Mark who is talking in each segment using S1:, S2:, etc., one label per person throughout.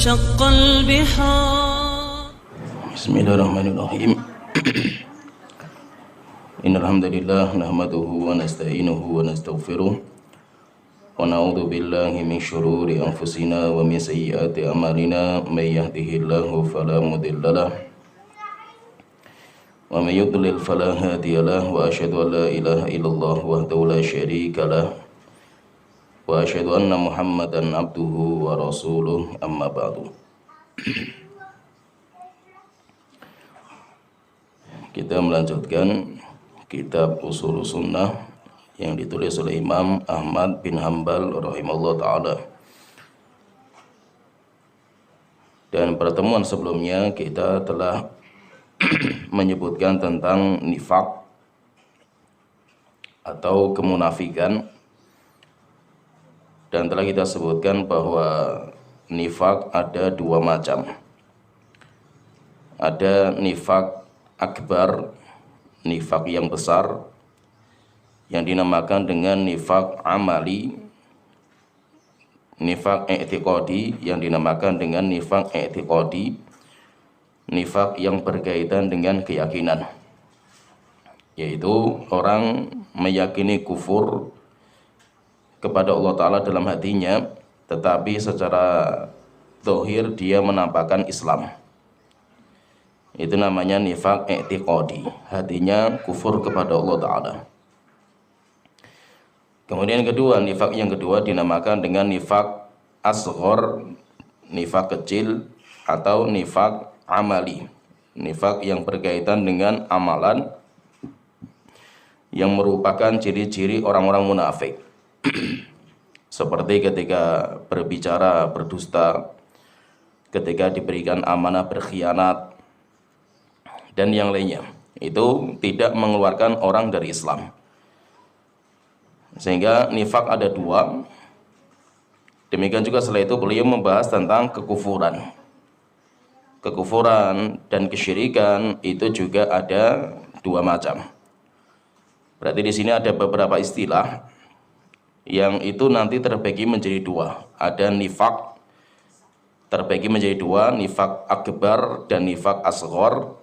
S1: وانشق البحار.
S2: بسم الله الرحمن الرحيم. إن الحمد لله نحمده ونستعينه ونستغفره ونعوذ بالله من شرور أنفسنا ومن سيئات أعمالنا من يهده الله فلا مضل له ومن يضلل فلا هادي له وأشهد أن لا إله إلا الله وحده لا شريك له وأشهد أن محمدا عبده ورسوله أما بعد. Kita melanjutkan kitab Ushul Sunnah yang ditulis oleh Imam Ahmad bin Hanbal rahimahullah ta'ala. Dan pertemuan sebelumnya kita telah menyebutkan tentang nifaq atau kemunafikan, dan telah kita sebutkan bahwa nifaq ada dua macam. Ada nifaq akbar, nifaq yang besar, yang dinamakan dengan nifaq amali, nifaq i'tiqadi yang dinamakan dengan nifaq i'tiqadi, nifaq yang berkaitan dengan keyakinan, yaitu orang meyakini kufur kepada Allah Ta'ala dalam hatinya, tetapi secara zahir dia menampakkan Islam. Itu namanya nifaq i'tiqadi, hatinya kufur kepada Allah Ta'ala. Kemudian kedua, nifaq yang kedua dinamakan dengan nifaq asghar, nifaq kecil, atau nifaq amali, nifaq yang berkaitan dengan amalan, yang merupakan ciri-ciri orang-orang munafik. Seperti ketika berbicara berdusta, ketika diberikan amanah berkhianat, dan yang lainnya. Itu tidak mengeluarkan orang dari Islam. Sehingga nifaq ada dua. Demikian juga setelah itu beliau membahas tentang kekufuran. Kekufuran dan kesyirikan itu juga ada dua macam. Berarti di sini ada beberapa istilah yang itu nanti terbagi menjadi dua. Ada nifaq terbagi menjadi dua, nifaq akbar dan nifaq asghar.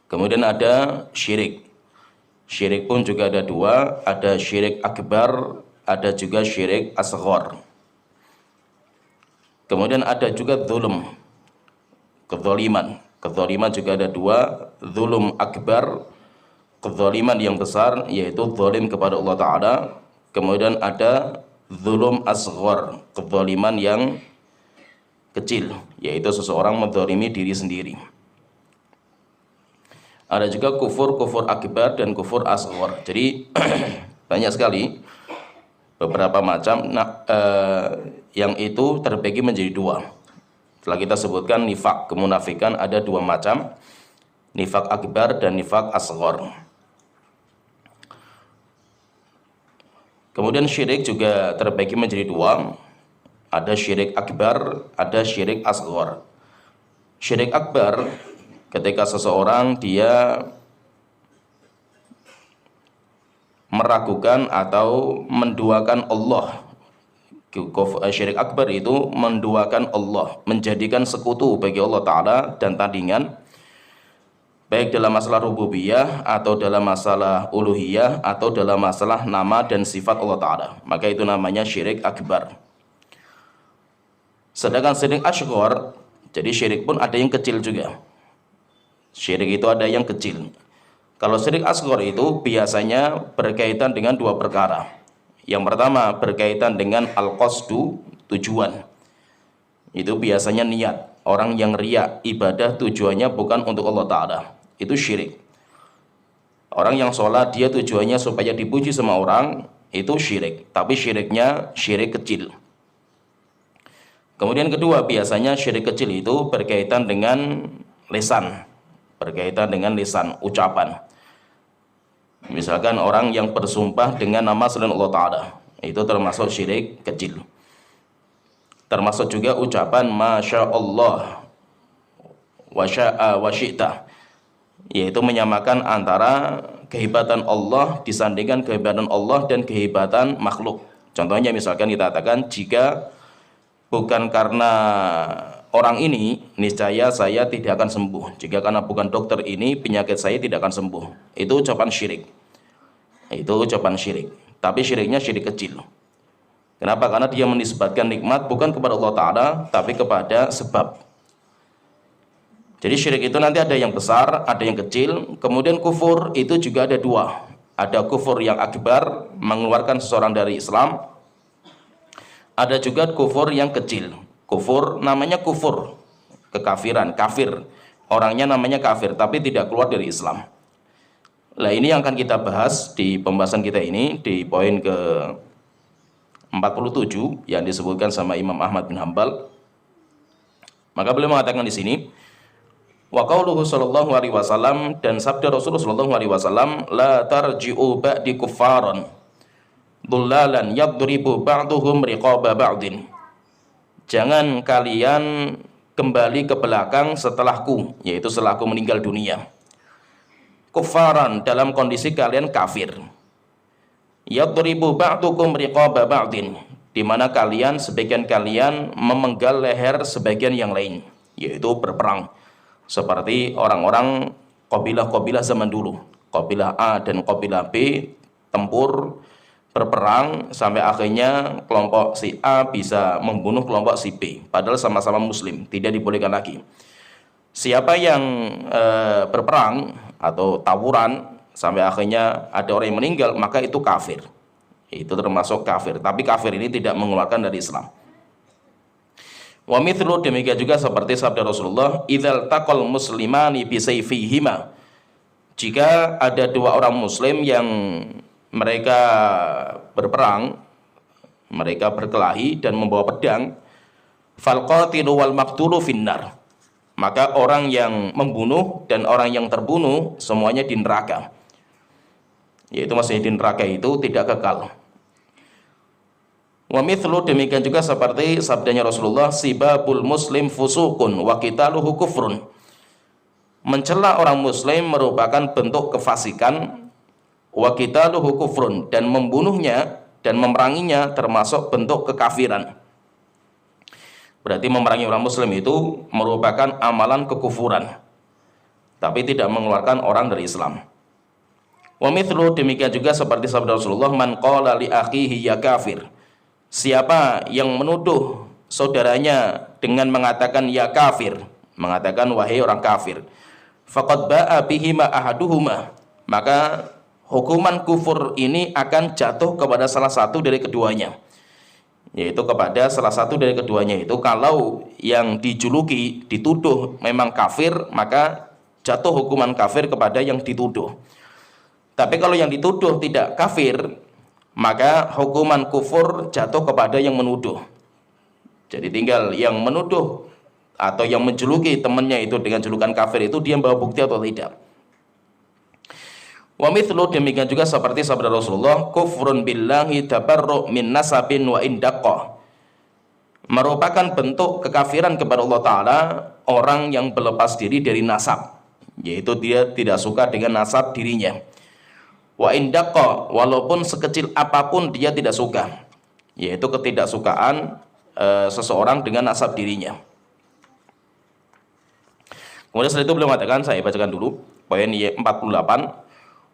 S2: Kemudian ada syirik. Syirik pun juga ada dua, ada syirik akbar, ada juga syirik asghar. Kemudian ada juga zulm, kezaliman. Kezaliman juga ada dua, zulm akbar, kezaliman yang besar, yaitu zalim kepada Allah Ta'ala. Kemudian ada zulm asghar, kezaliman yang kecil, yaitu seseorang menzalimi diri sendiri. Ada juga kufur akbar dan kufur asghar. Jadi banyak sekali beberapa macam. Yang itu terbagi menjadi dua. Setelah kita sebutkan nifaq kemunafikan ada dua macam, nifaq akbar dan nifaq asghar. Kemudian syirik juga terbagi menjadi dua. Ada syirik akbar, ada syirik asghar. Syirik akbar ketika seseorang dia meragukan atau menduakan Allah. Syirik akbar itu menduakan Allah, menjadikan sekutu bagi Allah Ta'ala dan tandingan, baik dalam masalah rububiyah atau dalam masalah uluhiyah atau dalam masalah nama dan sifat Allah Ta'ala. Maka itu namanya syirik akbar. Sedangkan syirik asghar, jadi syirik pun ada yang kecil juga. Syirik itu ada yang kecil. Kalau syirik asghar itu biasanya berkaitan dengan dua perkara. Yang pertama berkaitan dengan al-qasdu, tujuan. Itu biasanya niat. Orang yang riya, ibadah tujuannya bukan untuk Allah Ta'ala. Itu syirik. Orang yang sholat dia tujuannya supaya dipuji sama orang, itu syirik. Tapi syiriknya syirik kecil. Kemudian kedua, biasanya syirik kecil itu berkaitan dengan lisan. Berkaitan dengan lisan, ucapan. Misalkan orang yang bersumpah dengan nama selain Allah Ta'ala, itu termasuk syirik kecil. Termasuk juga ucapan Masya Allah wa sya'a wa syi'ta, yaitu menyamakan antara kehebatan Allah disandingkan kehebatan Allah dan kehebatan makhluk. Contohnya misalkan kita katakan jika bukan karena orang ini, niscaya saya tidak akan sembuh. Jika karena bukan dokter ini, penyakit saya tidak akan sembuh. Itu ucapan syirik. Itu ucapan syirik. Tapi syiriknya syirik kecil. Kenapa? Karena dia menisbatkan nikmat bukan kepada Allah Ta'ala, tapi kepada sebab. Jadi syirik itu nanti ada yang besar, ada yang kecil. Kemudian kufur itu juga ada dua. Ada kufur yang akbar, mengeluarkan seseorang dari Islam. Ada juga kufur yang kecil. Kufur namanya kufur, kekafiran, kafir. Orangnya namanya kafir, tapi tidak keluar dari Islam. Nah, ini yang akan kita bahas di pembahasan kita ini di poin ke 47 yang disebutkan sama Imam Ahmad bin Hanbal. Maka beliau mengatakan di sini, wa qauluhu sallallahu alaihi wasallam, dan sabda Rasulullah sallallahu alaihi wasallam, la tarji'u ba'di kuffaran dullalan yadribu ba'duhum riqaba ba'din. Jangan kalian kembali ke belakang setelahku, yaitu setelah aku meninggal dunia. Kuffaran, dalam kondisi kalian kafir. Yadribu ba'dukum riqaba ba'din, di mana kalian, sebagian kalian memenggal leher sebagian yang lain, yaitu berperang. Seperti orang-orang kabilah-kabilah zaman dulu. Kabilah A dan kabilah B tempur, berperang, sampai akhirnya kelompok si A bisa membunuh kelompok si B, padahal sama-sama muslim, tidak dibolehkan lagi. Siapa yang berperang atau tawuran sampai akhirnya ada orang yang meninggal, maka itu kafir. Itu termasuk kafir, tapi kafir ini tidak mengeluarkan dari Islam. Wa mithlu, demikian juga seperti sabda Rasulullah, idzal taqal muslimani bi sayfihima. Jika ada dua orang muslim yang mereka berperang, mereka berkelahi dan membawa pedang, fal qatilu wal maqtulu finnar, maka orang yang membunuh dan orang yang terbunuh semuanya di neraka. Yaitu maksudnya di neraka itu tidak kekal. Wa mithlu, demikian juga seperti sabdanya Rasulullah, sibabul muslim fusuqun wa qitaluhu kufrun. Mencela orang muslim merupakan bentuk kefasikan, wa qitaluhu kufrun, dan membunuhnya dan memeranginya termasuk bentuk kekafiran. Berarti memerangi orang muslim itu merupakan amalan kekufuran, tapi tidak mengeluarkan orang dari Islam. Wa mithlu, demikian juga seperti sabda Rasulullah, man qala li akhihi ya kafir. Siapa yang menuduh saudaranya dengan mengatakan ya kafir, mengatakan wahai orang kafir, faqad ba'a bihima ahaduhuma, maka hukuman kufur ini akan jatuh kepada salah satu dari keduanya, yaitu kepada salah satu dari keduanya itu. Kalau yang dijuluki, dituduh memang kafir, maka jatuh hukuman kafir kepada yang dituduh. Tapi kalau yang dituduh tidak kafir, maka hukuman kufur jatuh kepada yang menuduh. Jadi tinggal yang menuduh atau yang menjuluki temannya itu dengan julukan kafir itu dia membawa bukti atau tidak. Wa mithlu, demikian juga seperti sabda Rasulullah, kufrun billahi tabarru min nasabin wa indaqah, merupakan bentuk kekafiran kepada Allah Ta'ala orang yang berlepas diri dari nasab, yaitu dia tidak suka dengan nasab dirinya. Wa indaqah, walaupun sekecil apapun dia tidak suka, yaitu ketidaksukaan seseorang dengan nasab dirinya. Kemudian setelah itu beliau mengatakan, saya bacakan dulu poin 48,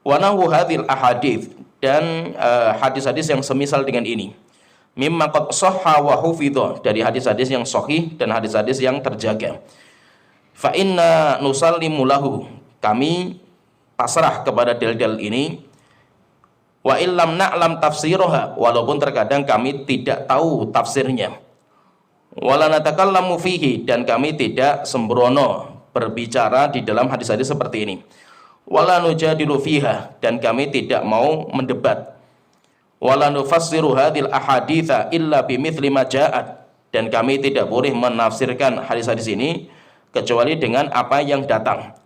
S2: wa nahu hadhil ahadits, dan hadis-hadis yang semisal dengan ini, mimma qad shahha wa hufidha, dari hadis-hadis yang sahih dan hadis-hadis yang terjaga. Fa inna nusallimu lahu, kami pasrah kepada dalil-dalil ini. Wa illam na'lam tafsiraha, walaupun terkadang kami tidak tahu tafsirnya. Wala natakallamu fihi, dan kami tidak sembrono berbicara di dalam hadis-hadis seperti ini. Wala nujadilu fiha, dan kami tidak mau mendebat. Wala nufassiru hadhil ahaditsa illa bimithli ma ja'at, dan kami tidak boleh menafsirkan hadis-hadis ini kecuali dengan apa yang datang.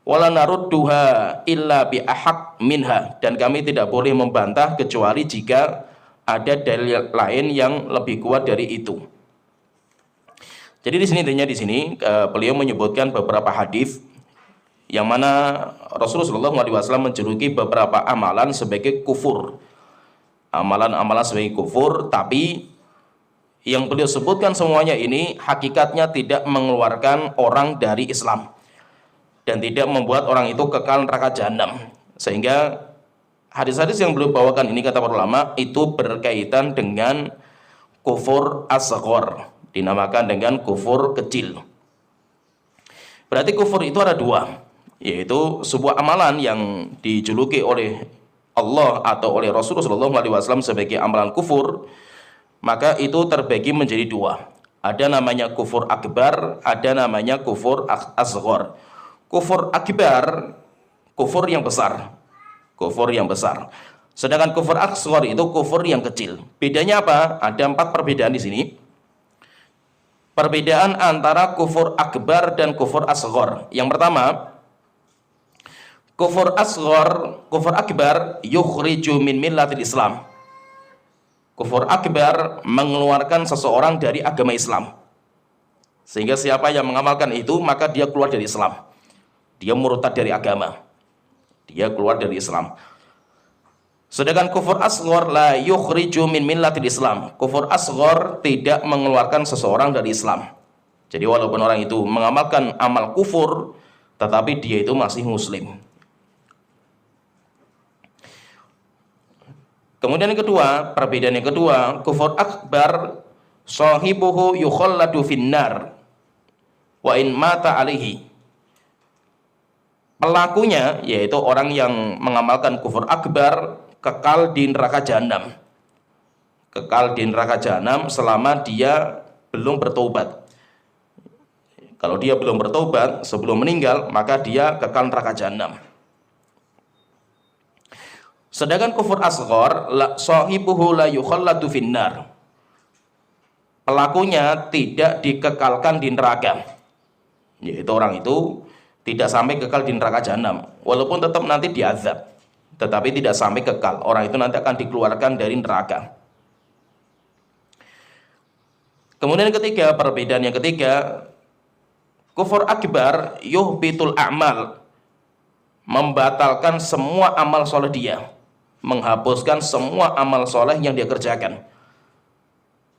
S2: Wala narudduha illa bi ahaq minha, dan kami tidak boleh membantah kecuali jika ada dalil lain yang lebih kuat dari itu. Jadi di sini beliau menyebutkan beberapa hadis yang mana Rasulullah SAW menjuluki beberapa amalan sebagai kufur, amalan-amalan sebagai kufur, tapi Yang beliau sebutkan semuanya ini hakikatnya tidak mengeluarkan orang dari Islam dan tidak membuat orang itu kekal neraka jahanam. Sehingga hadis-hadis yang beliau bawakan ini, kata para ulama, itu berkaitan dengan kufur asghar, dinamakan dengan kufur kecil. Berarti kufur itu ada dua, yaitu sebuah amalan yang dijuluki oleh Allah atau oleh Rasulullah SAW sebagai amalan kufur, maka itu terbagi menjadi dua. Ada namanya kufur akbar, ada namanya kufur asghar. Kufur akbar, kufur yang besar. Kufur yang besar. Sedangkan kufur asghar itu kufur yang kecil. Bedanya apa? Ada 4 perbedaan di sini. Perbedaan antara kufur akbar dan kufur asghar. Yang pertama, kufur asghar, kufur akbar yukhriju min millatil Islam. Kufur akbar mengeluarkan seseorang dari agama Islam. Sehingga siapa yang mengamalkan itu, maka dia keluar dari Islam. Dia murtad dari agama. Dia keluar dari Islam. Sedangkan kufur asghar la yukhriju min millatil Islam. Kufur asghar tidak mengeluarkan seseorang dari Islam. Jadi walaupun orang itu mengamalkan amal kufur, tetapi dia itu masih muslim. Kemudian yang kedua, perbedaan yang kedua, kufur akbar sahibuhu yukhalladu finnar wa in mata alaihi. Pelakunya, yaitu orang yang mengamalkan kufur akbar, kekal di neraka jahanam. Kekal di neraka jahanam selama dia belum bertobat. Kalau dia belum bertobat sebelum meninggal, maka dia kekal neraka jahanam. Sedangkan kufur asghar sahibuhu la yukhalladu finnar. Pelakunya tidak dikekalkan di neraka. Yaitu orang itu tidak sampai kekal di neraka jahanam, walaupun tetap nanti diazab, tetapi tidak sampai kekal. Orang itu nanti akan dikeluarkan dari neraka. Kemudian yang ketiga, perbedaan yang ketiga, kufur akbar yuhbitul a'mal, membatalkan semua amal soleh dia, menghapuskan semua amal soleh yang dia kerjakan.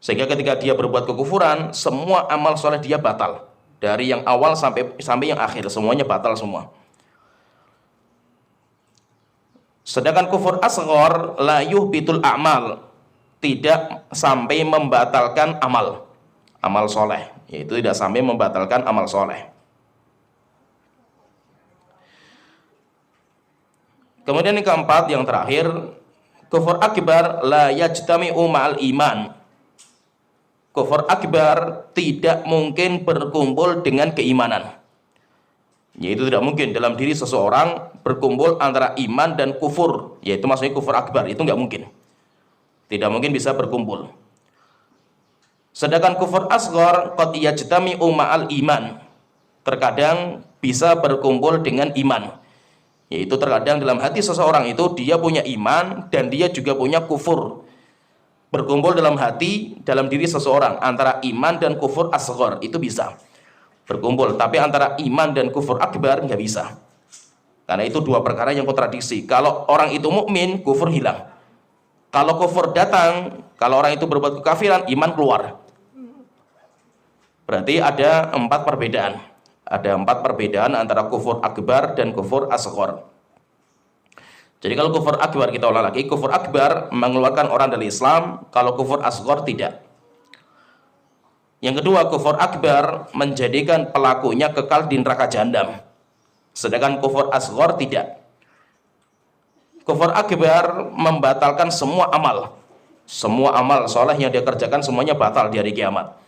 S2: Sehingga ketika dia berbuat kekufuran, semua amal soleh dia batal. Dari yang awal sampai yang akhir, semuanya batal semua. Sedangkan kufur asghar la yuhbitul a'mal, tidak sampai membatalkan amal soleh, yaitu tidak sampai membatalkan amal soleh. Kemudian yang keempat, yang terakhir, kufur akbar la yajtami'u ma'al iman. Kufur akbar tidak mungkin berkumpul dengan keimanan. Yaitu tidak mungkin dalam diri seseorang berkumpul antara iman dan kufur, yaitu maksudnya kufur akbar, itu nggak mungkin. Tidak mungkin bisa berkumpul. Sedangkan kufur asghar qad yajtami'u ma'al iman, terkadang bisa berkumpul dengan iman. Yaitu terkadang dalam hati seseorang itu dia punya iman dan dia juga punya kufur. Berkumpul dalam hati, dalam diri seseorang antara iman dan kufur asghar itu bisa berkumpul, tapi antara iman dan kufur akbar nggak bisa. Karena itu dua perkara yang kontradiksi. Kalau orang itu mukmin, kufur hilang. Kalau kufur datang, kalau orang itu berbuat kekafiran, iman keluar. Berarti ada 4 perbedaan. Ada 4 perbedaan antara kufur akbar dan kufur asghar. Jadi kalau kufur akbar, kita ulang lagi, kufur akbar mengeluarkan orang dari Islam, kalau kufur asghar tidak. Yang kedua, kufur akbar menjadikan pelakunya kekal di neraka jahanam. Sedangkan kufur asghar tidak. Kufur akbar membatalkan semua amal. Semua amal soleh yang dia kerjakan semuanya batal di hari kiamat.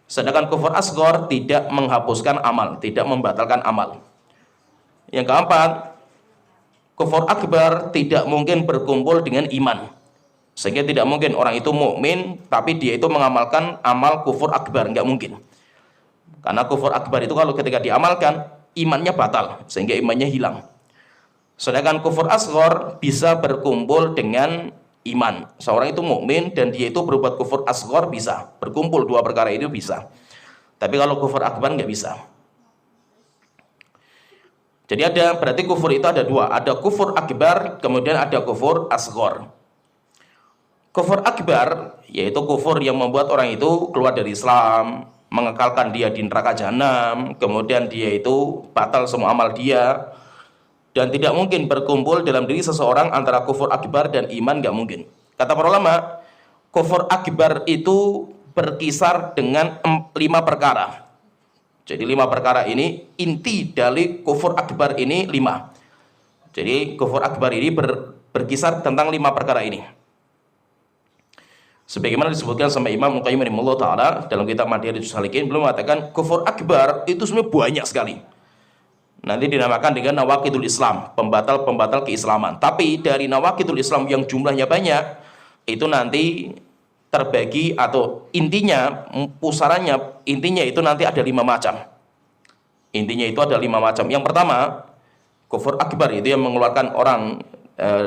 S2: Sedangkan kufur asghar tidak menghapuskan amal, tidak membatalkan amal. Yang keempat, kufur akbar tidak mungkin berkumpul dengan iman. Sehingga tidak mungkin orang itu mukmin tapi dia itu mengamalkan amal kufur akbar, nggak mungkin. Karena kufur akbar itu kalau ketika diamalkan, imannya batal, sehingga imannya hilang. Sedangkan kufur asghar bisa berkumpul dengan iman. Seorang itu mukmin dan dia itu berbuat kufur asghar bisa. Berkumpul dua perkara itu bisa. Tapi kalau kufur akbar nggak bisa. Jadi berarti kufur itu ada 2, ada kufur akbar, kemudian ada kufur asghar. Kufur akbar yaitu kufur yang membuat orang itu keluar dari Islam, mengekalkan dia di neraka jahanam, kemudian dia itu batal semua amal dia, dan tidak mungkin berkumpul dalam diri seseorang antara kufur akbar dan iman, nggak mungkin. Kata para ulama, kufur akbar itu berkisar dengan 5 perkara. Jadi 5 perkara ini, inti dari kufur akbar ini 5. Jadi kufur akbar ini berkisar tentang 5 perkara ini. Sebagaimana disebutkan sama Imam Qayyim rahimahullah taala dalam kitab Madarijus Salikin, belum mengatakan kufur akbar itu sebenarnya banyak sekali. Nanti dinamakan dengan nawaqidul Islam, pembatal-pembatal keislaman. Tapi dari nawaqidul Islam yang jumlahnya banyak, itu nanti terbagi atau intinya, pusarannya, intinya itu nanti ada 5 macam. Intinya itu ada 5 macam. Yang pertama, kufur akbar itu yang mengeluarkan orang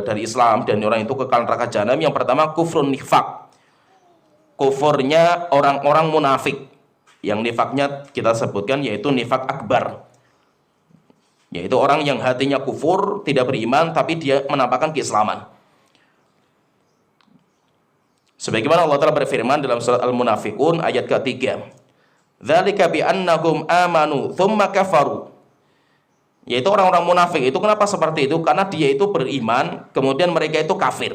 S2: dari Islam dan orang itu kekal neraka jahanam. Yang pertama, kufrun nifaq. Kufurnya orang-orang munafik. Yang nifaknya kita sebutkan yaitu nifak akbar. Yaitu orang yang hatinya kufur, tidak beriman, tapi dia menampakkan keislaman. Sebagaimana Allah Ta'ala berfirman dalam surat Al-Munafiqun ayat ke-3. Dzalika bi annahum amanu tsumma kafaru. Yaitu orang-orang munafik itu kenapa seperti itu? Karena dia itu beriman, kemudian mereka itu kafir.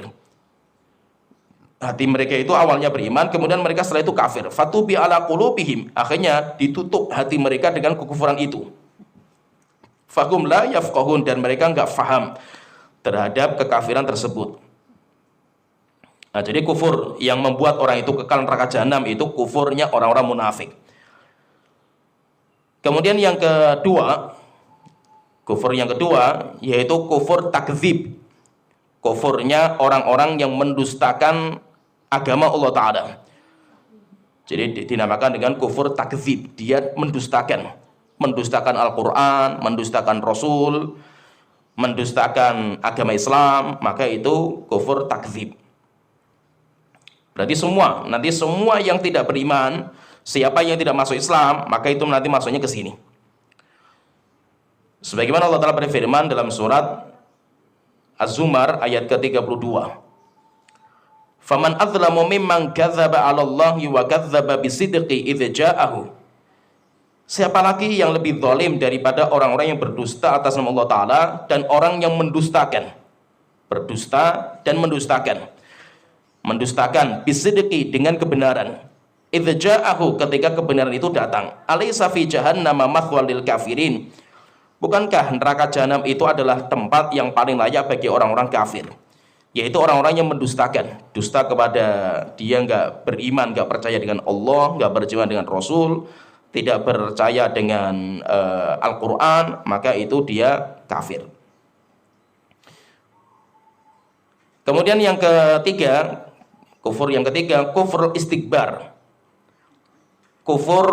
S2: Hati mereka itu awalnya beriman, kemudian mereka setelah itu kafir. Fatubi ala qulubihim, akhirnya ditutup hati mereka dengan kekufuran itu. Fahum la yafqahun, dan mereka enggak faham terhadap kekafiran tersebut. Nah, jadi kufur yang membuat orang itu kekal neraka jahanam itu kufurnya orang-orang munafik. Kemudian yang kedua, kufur yang kedua yaitu kufur takdzib. Kufurnya orang-orang yang mendustakan agama Allah Ta'ala. Jadi dinamakan dengan kufur takdzib. Dia mendustakan Al-Quran, mendustakan Rasul, mendustakan agama Islam, maka itu kufur takdzib. Berarti nanti semua yang tidak beriman, siapa yang tidak masuk Islam, maka itu nanti masuknya ke sini. Sebagaimana Allah Ta'ala berfirman dalam surat Az-Zumar ayat ke-32. Faman adzlamu mimman kadzdzaba 'ala Allahi wa kadzdzaba bisidqi idza ja'ahu. Siapa lagi yang lebih zalim daripada orang-orang yang berdusta atas nama Allah Ta'ala dan orang yang mendustakan. Berdusta dan mendustakan. Mendustakan bisidqi dengan kebenaran. Idza ja'ahu, ketika kebenaran itu datang. Alaysa fi jahannama mathwal lil kafirin. Bukankah neraka jahanam itu adalah tempat yang paling layak bagi orang-orang kafir? Yaitu orang-orang yang mendustakan. Dusta kepada dia, nggak beriman, nggak percaya dengan Allah, nggak beriman dengan Rasul, tidak percaya dengan Al-Quran, maka itu dia kafir. Kemudian yang ketiga, kufur istikbar. Kufur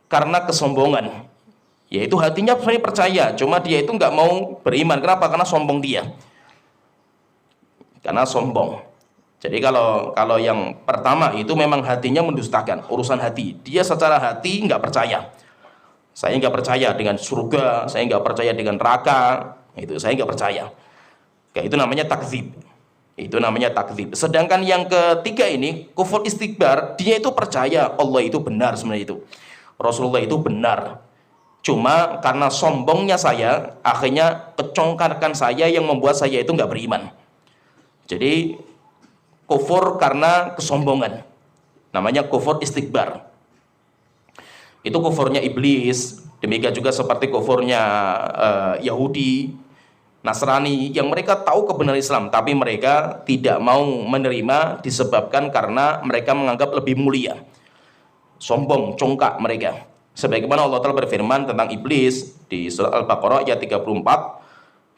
S2: karena kesombongan. Yaitu hatinya sebenarnya percaya, cuma dia itu nggak mau beriman. Kenapa? Karena sombong dia. Karena sombong. Jadi kalau yang pertama itu memang hatinya mendustakan, urusan hati. Dia secara hati nggak percaya. Saya nggak percaya dengan surga, saya nggak percaya dengan neraka. Itu saya nggak percaya. Kayak itu namanya takdzib. Itu namanya takdzib. Sedangkan yang ketiga ini kufur istikbar, dia itu percaya Allah itu benar sebenarnya itu. Rasulullah itu benar. Cuma karena sombongnya saya, akhirnya kecongkarkan saya yang membuat saya itu nggak beriman. Jadi kufur karena kesombongan, namanya kufur istikbar. Itu kufurnya iblis. Demikian juga seperti kufurnya Yahudi, Nasrani, yang mereka tahu kebenaran Islam, tapi mereka tidak mau menerima disebabkan karena mereka menganggap lebih mulia. Sombong, congkak mereka. Sebagaimana Allah Ta'ala berfirman tentang iblis di surat Al-Baqarah ayat 34,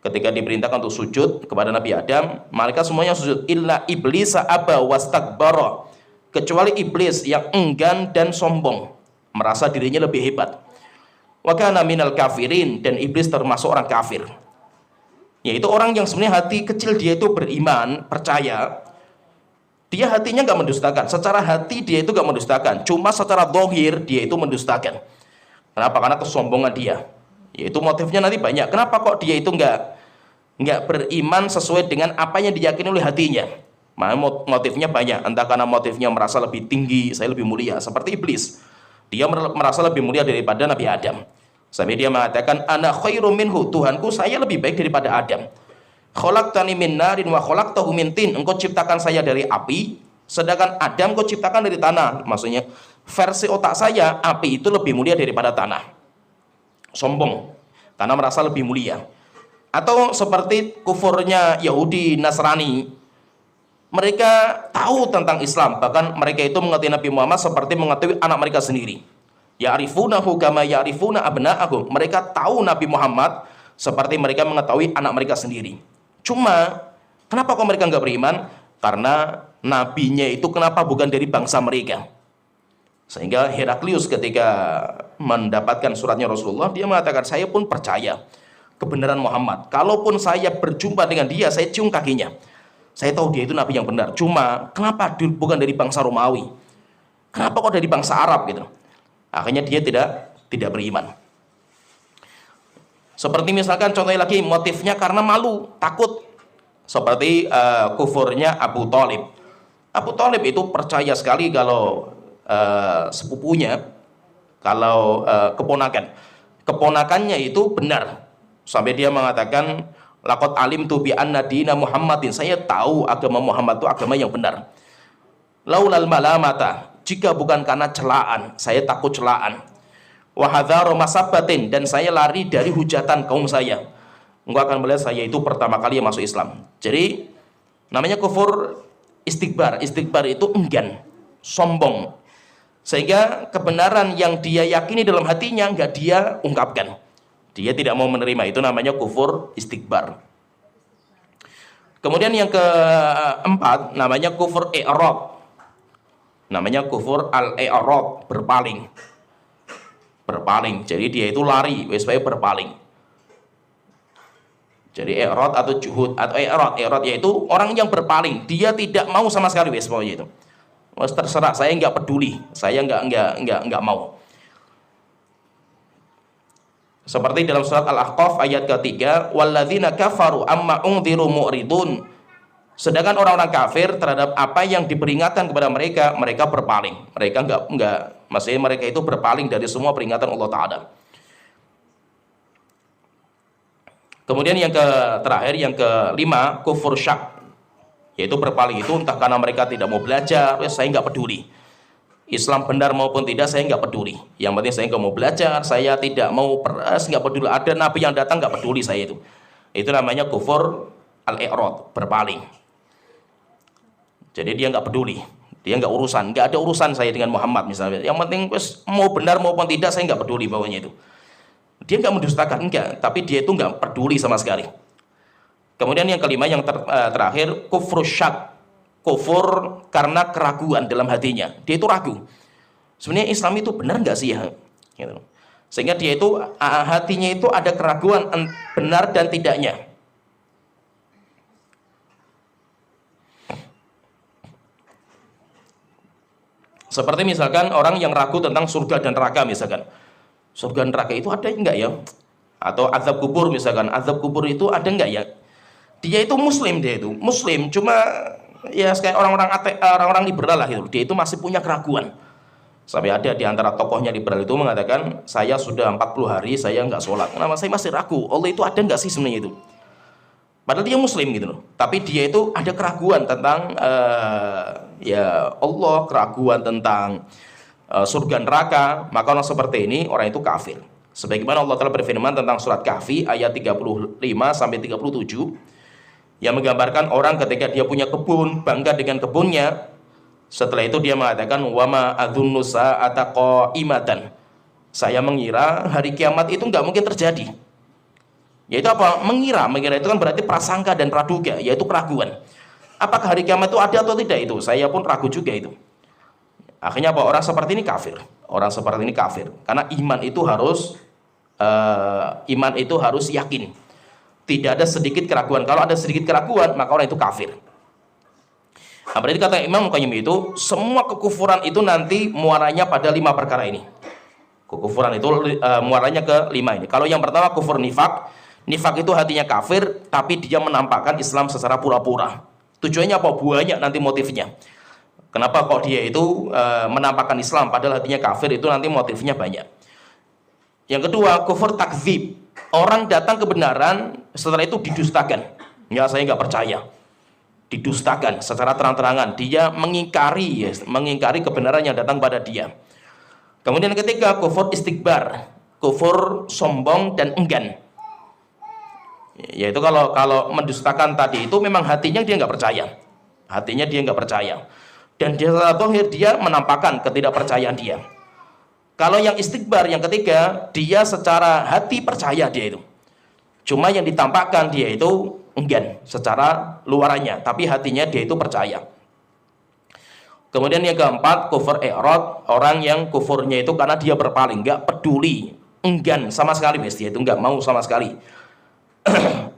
S2: ketika diperintahkan untuk sujud kepada Nabi Adam, mereka semuanya sujud. Illa iblisa aba wastakbara, kecuali iblis yang enggan dan sombong, merasa dirinya lebih hebat. Wa kana minal kafirin, dan iblis termasuk orang kafir. Yaitu orang yang sebenarnya hati kecil dia itu beriman, percaya. Dia hatinya nggak mendustakan. Secara hati dia itu nggak mendustakan. Cuma secara zahir dia itu mendustakan. Kenapa? Karena kesombongan dia. Yaitu motifnya nanti banyak. Kenapa kok dia itu nggak beriman sesuai dengan apa yang diyakini oleh hatinya? Motifnya banyak, entah karena motifnya merasa lebih tinggi, saya lebih mulia, seperti iblis. Dia merasa lebih mulia daripada Nabi Adam. Sampai dia mengatakan, ana khairum minhu, Tuhanku saya lebih baik daripada Adam. Khalaqtani min narin wa khalaqtahu min tin. Engkau ciptakan saya dari api, sedangkan Adam kau ciptakan dari tanah. Maksudnya versi otak saya, api itu lebih mulia daripada tanah. Sombong, karena merasa lebih mulia. Atau seperti kufurnya Yahudi, Nasrani, mereka tahu tentang Islam, bahkan mereka itu mengetahui Nabi Muhammad seperti mengetahui anak mereka sendiri. Ya'rifunahu kama ya'rifuna abna'ahum. Mereka tahu Nabi Muhammad seperti mereka mengetahui anak mereka sendiri. Cuma kenapa kok mereka nggak beriman? Karena nabinya itu kenapa bukan dari bangsa mereka? Sehingga Heraklius ketika mendapatkan suratnya Rasulullah, dia mengatakan, saya pun percaya kebenaran Muhammad. Kalaupun saya berjumpa dengan dia, saya cium kakinya. Saya tahu dia itu nabi yang benar. Cuma kenapa bukan dari bangsa Romawi? Kenapa kok dari bangsa Arab gitu? Akhirnya dia tidak beriman. Seperti misalkan contohnya lagi, motifnya karena malu, takut. Seperti kufurnya Abu Thalib. Abu Thalib itu percaya sekali kalau sepupunya, kalau keponakannya itu benar. Sampai dia mengatakan, laqad alimtu bi anna dina Muhammadin, saya tahu agama Muhammad itu agama yang benar. Laulal malamata, jika bukan karena celaan, saya takut celaan. Wa hadzara masabbatin, dan saya lari dari hujatan kaum saya. Engkau akan melihat saya itu pertama kali yang masuk Islam. Jadi namanya kufur istikbar. Istikbar itu enggan, sombong. Sehingga kebenaran yang dia yakini dalam hatinya enggak dia ungkapkan. Dia tidak mau menerima, itu namanya kufur istikbar. Kemudian yang keempat namanya kufur i'rad. Namanya kufur al-i'rad, berpaling. Berpaling. Jadi dia itu lari, supaya berpaling. Jadi i'rad atau juhud atau i'rad yaitu orang yang berpaling, dia tidak mau sama sekali pokoknya itu. Terserah, saya enggak peduli, saya enggak mau. Seperti dalam surat Al-Ahqaf ayat ketiga, walladzina kafaru amma ungdziru mu'ridun. Sedangkan orang-orang kafir terhadap apa yang diperingatkan kepada mereka, mereka berpaling. Mereka enggak, maksudnya mereka itu berpaling dari semua peringatan Allah Ta'ala. Kemudian yang terakhir, yang kelima, kufur syak, yaitu berpaling itu entah karena mereka tidak mau belajar, saya enggak peduli. Islam benar maupun tidak, saya nggak peduli. Yang penting saya nggak mau belajar, saya tidak mau nggak peduli. Ada nabi yang datang nggak peduli saya itu. Itu namanya kufur al-i'rad, berpaling. Jadi dia nggak peduli, dia nggak ada urusan saya dengan Muhammad misalnya. Yang penting mau benar maupun tidak, saya nggak peduli bawahnya itu. Dia nggak mendustakan, enggak, tapi dia itu nggak peduli sama sekali. Kemudian yang kelima, yang terakhir, kufur syak. Kufur karena keraguan dalam hatinya, dia itu ragu. Sebenarnya Islam itu benar nggak sih ya? Gitu. Sehingga dia itu hatinya itu ada keraguan benar dan tidaknya. Seperti misalkan orang yang ragu tentang surga dan neraka misalkan. Surga dan neraka itu ada enggak ya? Atau azab kubur misalkan, azab kubur itu ada enggak ya? Dia itu muslim, cuma ya kayak orang-orang liberal lah gitu. Dia itu masih punya keraguan. Sampai ada di antara tokohnya liberal itu mengatakan, saya sudah 40 hari saya nggak sholat. Kenapa saya masih ragu? Allah itu ada nggak sih sebenarnya itu? Padahal dia muslim gitu loh. Tapi dia itu ada keraguan tentang ya Allah, keraguan tentang surga neraka. Maka orang seperti ini, orang itu kafir. Sebagaimana Allah telah berfirman tentang surat Kahfi ayat 35 sampai 37. Yang menggambarkan orang ketika dia punya kebun, bangga dengan kebunnya. Setelah itu dia mengatakan, wama adzunnu sa'ata qa'imatan. Saya mengira hari kiamat itu nggak mungkin terjadi. Yaitu apa? Mengira itu kan berarti prasangka dan praduga, yaitu keraguan. Apakah hari kiamat itu ada atau tidak itu? Saya pun ragu juga itu. Akhirnya apa? Orang seperti ini kafir. Orang seperti ini kafir. Karena iman itu harus yakin. Tidak ada sedikit keraguan. Kalau ada sedikit keraguan, maka orang itu kafir. Nah, berarti kata Imam Qayyim itu, semua kekufuran itu nanti muaranya pada 5 perkara ini. Kekufuran itu muaranya ke 5 ini. Kalau yang pertama kufur nifak. Nifak itu hatinya kafir, tapi dia menampakkan Islam secara pura-pura. Tujuannya apa? Banyak nanti motifnya. Kenapa kok dia itu menampakkan Islam padahal hatinya kafir, itu nanti motifnya banyak. Yang kedua, kufur takdzib. Orang datang kebenaran, setelah itu didustakan. Ya, saya nggak percaya. Didustakan secara terang-terangan. Dia mengingkari kebenaran yang datang pada dia. Kemudian ketiga, kufur istikbar. Kufur sombong dan enggan. Yaitu kalau mendustakan tadi itu memang hatinya dia nggak percaya. Hatinya dia nggak percaya. Dan dia secara zahir dia menampakkan ketidakpercayaan dia. Kalau yang istikbar yang ketiga, dia secara hati percaya dia itu. Cuma yang ditampakkan dia itu enggan secara luarannya, tapi hatinya dia itu percaya. Kemudian yang keempat, kufur i'rad, orang yang kufurnya itu karena dia berpaling, enggak peduli, enggan sama sekali, dia itu enggak mau sama sekali.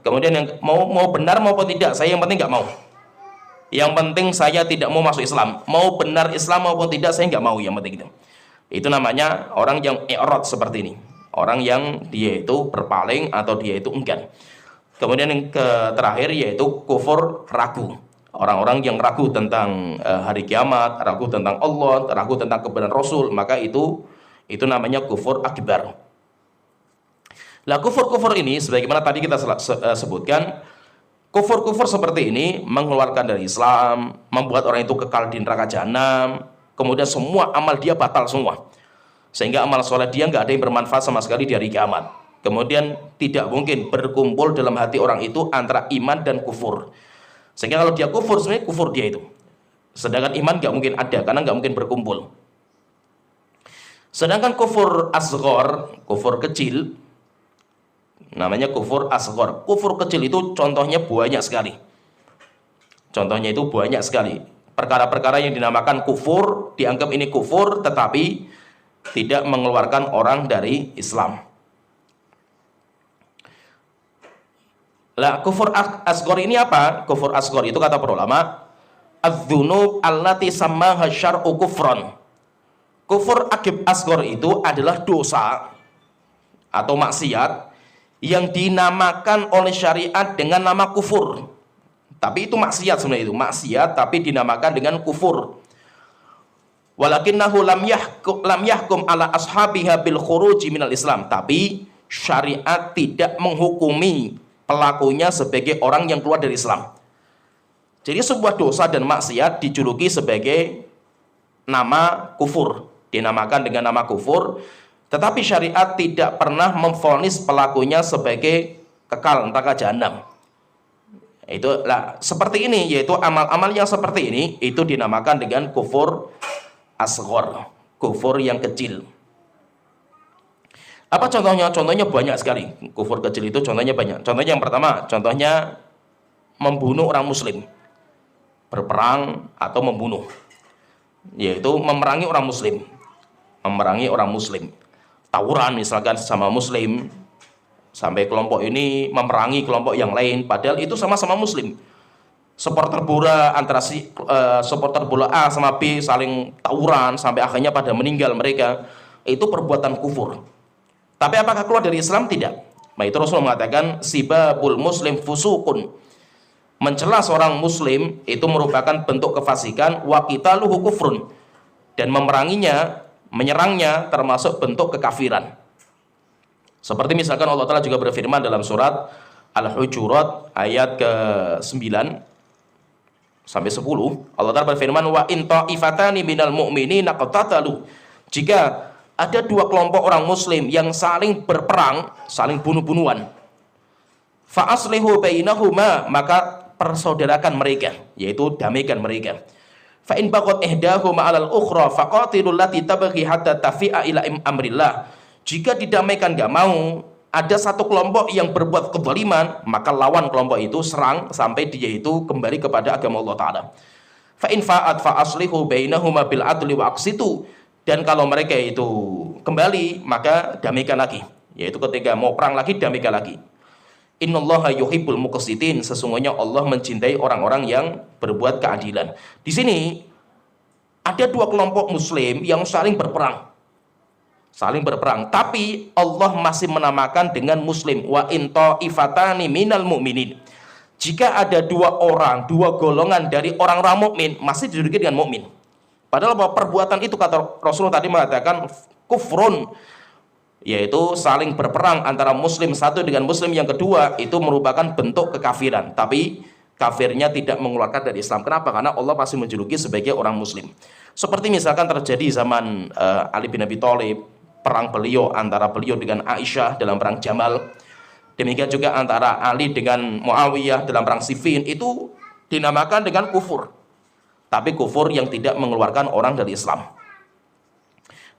S2: Kemudian yang mau benar maupun tidak, saya yang penting enggak mau. Yang penting saya tidak mau masuk Islam. Mau benar Islam maupun tidak, saya nggak mau, yang penting itu. Itu namanya orang yang i'rad seperti ini. Orang yang dia itu berpaling atau dia itu enggan. Kemudian yang terakhir yaitu kufur ragu. Orang-orang yang ragu tentang hari kiamat, ragu tentang Allah, ragu tentang kebenaran Rasul, maka itu namanya kufur akbar. Lah kufur-kufur ini sebagaimana tadi kita sebutkan, kufur-kufur seperti ini mengeluarkan dari Islam, membuat orang itu kekal di neraka jahanam, kemudian semua amal dia batal semua. Sehingga amal soleh dia nggak ada yang bermanfaat sama sekali di hari kiamat. Kemudian tidak mungkin berkumpul dalam hati orang itu antara iman dan kufur. Sehingga kalau dia kufur, sebenarnya kufur dia itu. Sedangkan iman nggak mungkin ada, karena nggak mungkin berkumpul. Sedangkan kufur asghar, kufur kecil, namanya kufur asghar. Kufur kecil itu contohnya banyak sekali. Contohnya itu banyak sekali. Perkara-perkara yang dinamakan kufur, dianggap ini kufur, tetapi tidak mengeluarkan orang dari Islam. Lah kufur asghar ini apa? Kufur asghar itu kata para ulama, adz-dzunub allati sammaha syar'u kufran. Kufur asghar itu adalah dosa atau maksiat yang dinamakan oleh syariat dengan nama kufur. Tapi itu maksiat sebenarnya, itu maksiat tapi dinamakan dengan kufur. Walakinnahu lam yahkum ala ashabiha bil khuruji minal Islam. Tapi syariat tidak menghukumi pelakunya sebagai orang yang keluar dari Islam. Jadi sebuah dosa dan maksiat dijuluki sebagai nama kufur, dinamakan dengan nama kufur. Tetapi syariat tidak pernah memvonis pelakunya sebagai kekal neraka jahanam. Itulah seperti ini, yaitu amal-amal yang seperti ini itu dinamakan dengan kufur asghar, kufur yang kecil. Apa contohnya? Contohnya banyak sekali. Kufur kecil itu contohnya banyak. Contohnya yang pertama, contohnya membunuh orang muslim, berperang atau membunuh, yaitu memerangi orang muslim, memerangi orang muslim. Tawuran misalkan sesama muslim, sampai kelompok ini memerangi kelompok yang lain, padahal itu sama-sama muslim. Supporter bola antara supporter bola A sama B saling tawuran sampai akhirnya pada meninggal mereka, itu perbuatan kufur. Tapi apakah keluar dari Islam? Tidak. Nah, itu Rasul mengatakan sibabul muslim fusukun. Mencela seorang muslim itu merupakan bentuk kefasikan, wa qitaluhu kufrun. Dan memeranginya, menyerangnya termasuk bentuk kekafiran. Seperti misalkan Allah Ta'ala juga berfirman dalam surat Al-Hujurat ayat ke-9 sampai 10. Allah Ta'ala berfirman, wa in ta'ifatani minal mu'minina qatatalu. Jika ada dua kelompok orang muslim yang saling berperang, saling bunuh-bunuhan, fa aslihu bainahuma, maka persaudarakan mereka, yaitu damaikan mereka. Fa in baqat ihdahuma 'alal ukhra faqatilul lati tabghi hatta tafi'a ila amrillah. Jika didamaikan enggak mau, ada satu kelompok yang berbuat kezaliman, maka lawan kelompok itu, serang sampai dia itu kembali kepada agama Allah Ta'ala. Fa in fa'at fa aslihu bainahuma bil adli wa aqsitu. Dan kalau mereka itu kembali, maka damaikan lagi, yaitu ketika mau perang lagi, damaikan lagi. Innallaha yuhibbul muqsitin. Sesungguhnya Allah mencintai orang-orang yang berbuat keadilan. Di sini ada dua kelompok muslim yang saling berperang. Saling berperang, tapi Allah masih menamakan dengan muslim. Wa in ta'ifatani minal mu'minin. Jika ada dua orang, dua golongan dari orang-orang mukmin masih diduduki dengan mukmin. Padahal bahwa perbuatan itu kata Rasulullah tadi mengatakan kufrun, yaitu saling berperang antara muslim satu dengan muslim yang kedua, itu merupakan bentuk kekafiran. Tapi kafirnya tidak mengeluarkan dari Islam. Kenapa? Karena Allah pasti menjuluki sebagai orang muslim. Seperti misalkan terjadi zaman Ali bin Abi Thalib, perang beliau antara beliau dengan Aisyah dalam perang Jamal. Demikian juga antara Ali dengan Muawiyah dalam perang Siffin, itu dinamakan dengan kufur. Tapi kufur yang tidak mengeluarkan orang dari Islam.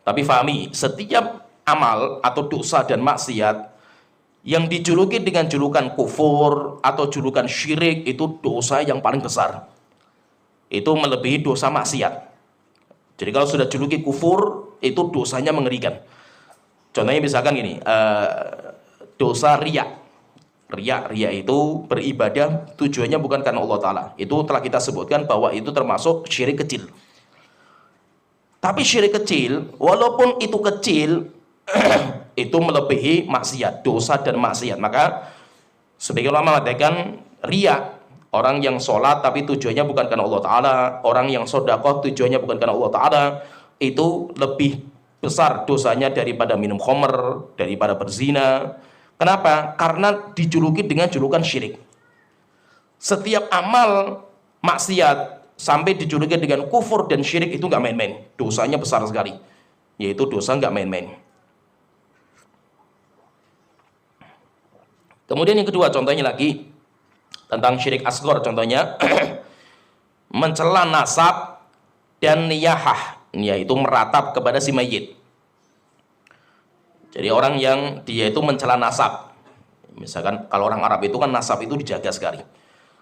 S2: Tapi fahami, setiap amal atau dosa dan maksiat yang dijuluki dengan julukan kufur atau julukan syirik, itu dosa yang paling besar. Itu melebihi dosa maksiat. Jadi kalau sudah juluki kufur, itu dosanya mengerikan. Contohnya misalkan gini, dosa riya. Riya itu beribadah tujuannya bukan karena Allah Ta'ala. Itu telah kita sebutkan bahwa itu termasuk syirik kecil. Tapi syirik kecil, walaupun itu kecil, itu melebihi maksiat, dosa dan maksiat. Maka sebagai ulama mengatakan riya, orang yang sholat tapi tujuannya bukan karena Allah Ta'ala, orang yang sedekah tujuannya bukan karena Allah Ta'ala, itu lebih besar dosanya daripada minum khamr, daripada berzina. Kenapa? Karena dijuluki dengan julukan syirik. Setiap amal maksiat sampai dijuluki dengan kufur dan syirik itu nggak main-main, dosanya besar sekali, yaitu dosa nggak main-main. Kemudian yang kedua, contohnya lagi tentang syirik asghar, contohnya mencela nasab dan niyahah, yaitu meratap kepada si mayit. Jadi orang yang dia itu mencela nasab, misalkan kalau orang Arab itu kan nasab itu dijaga sekali,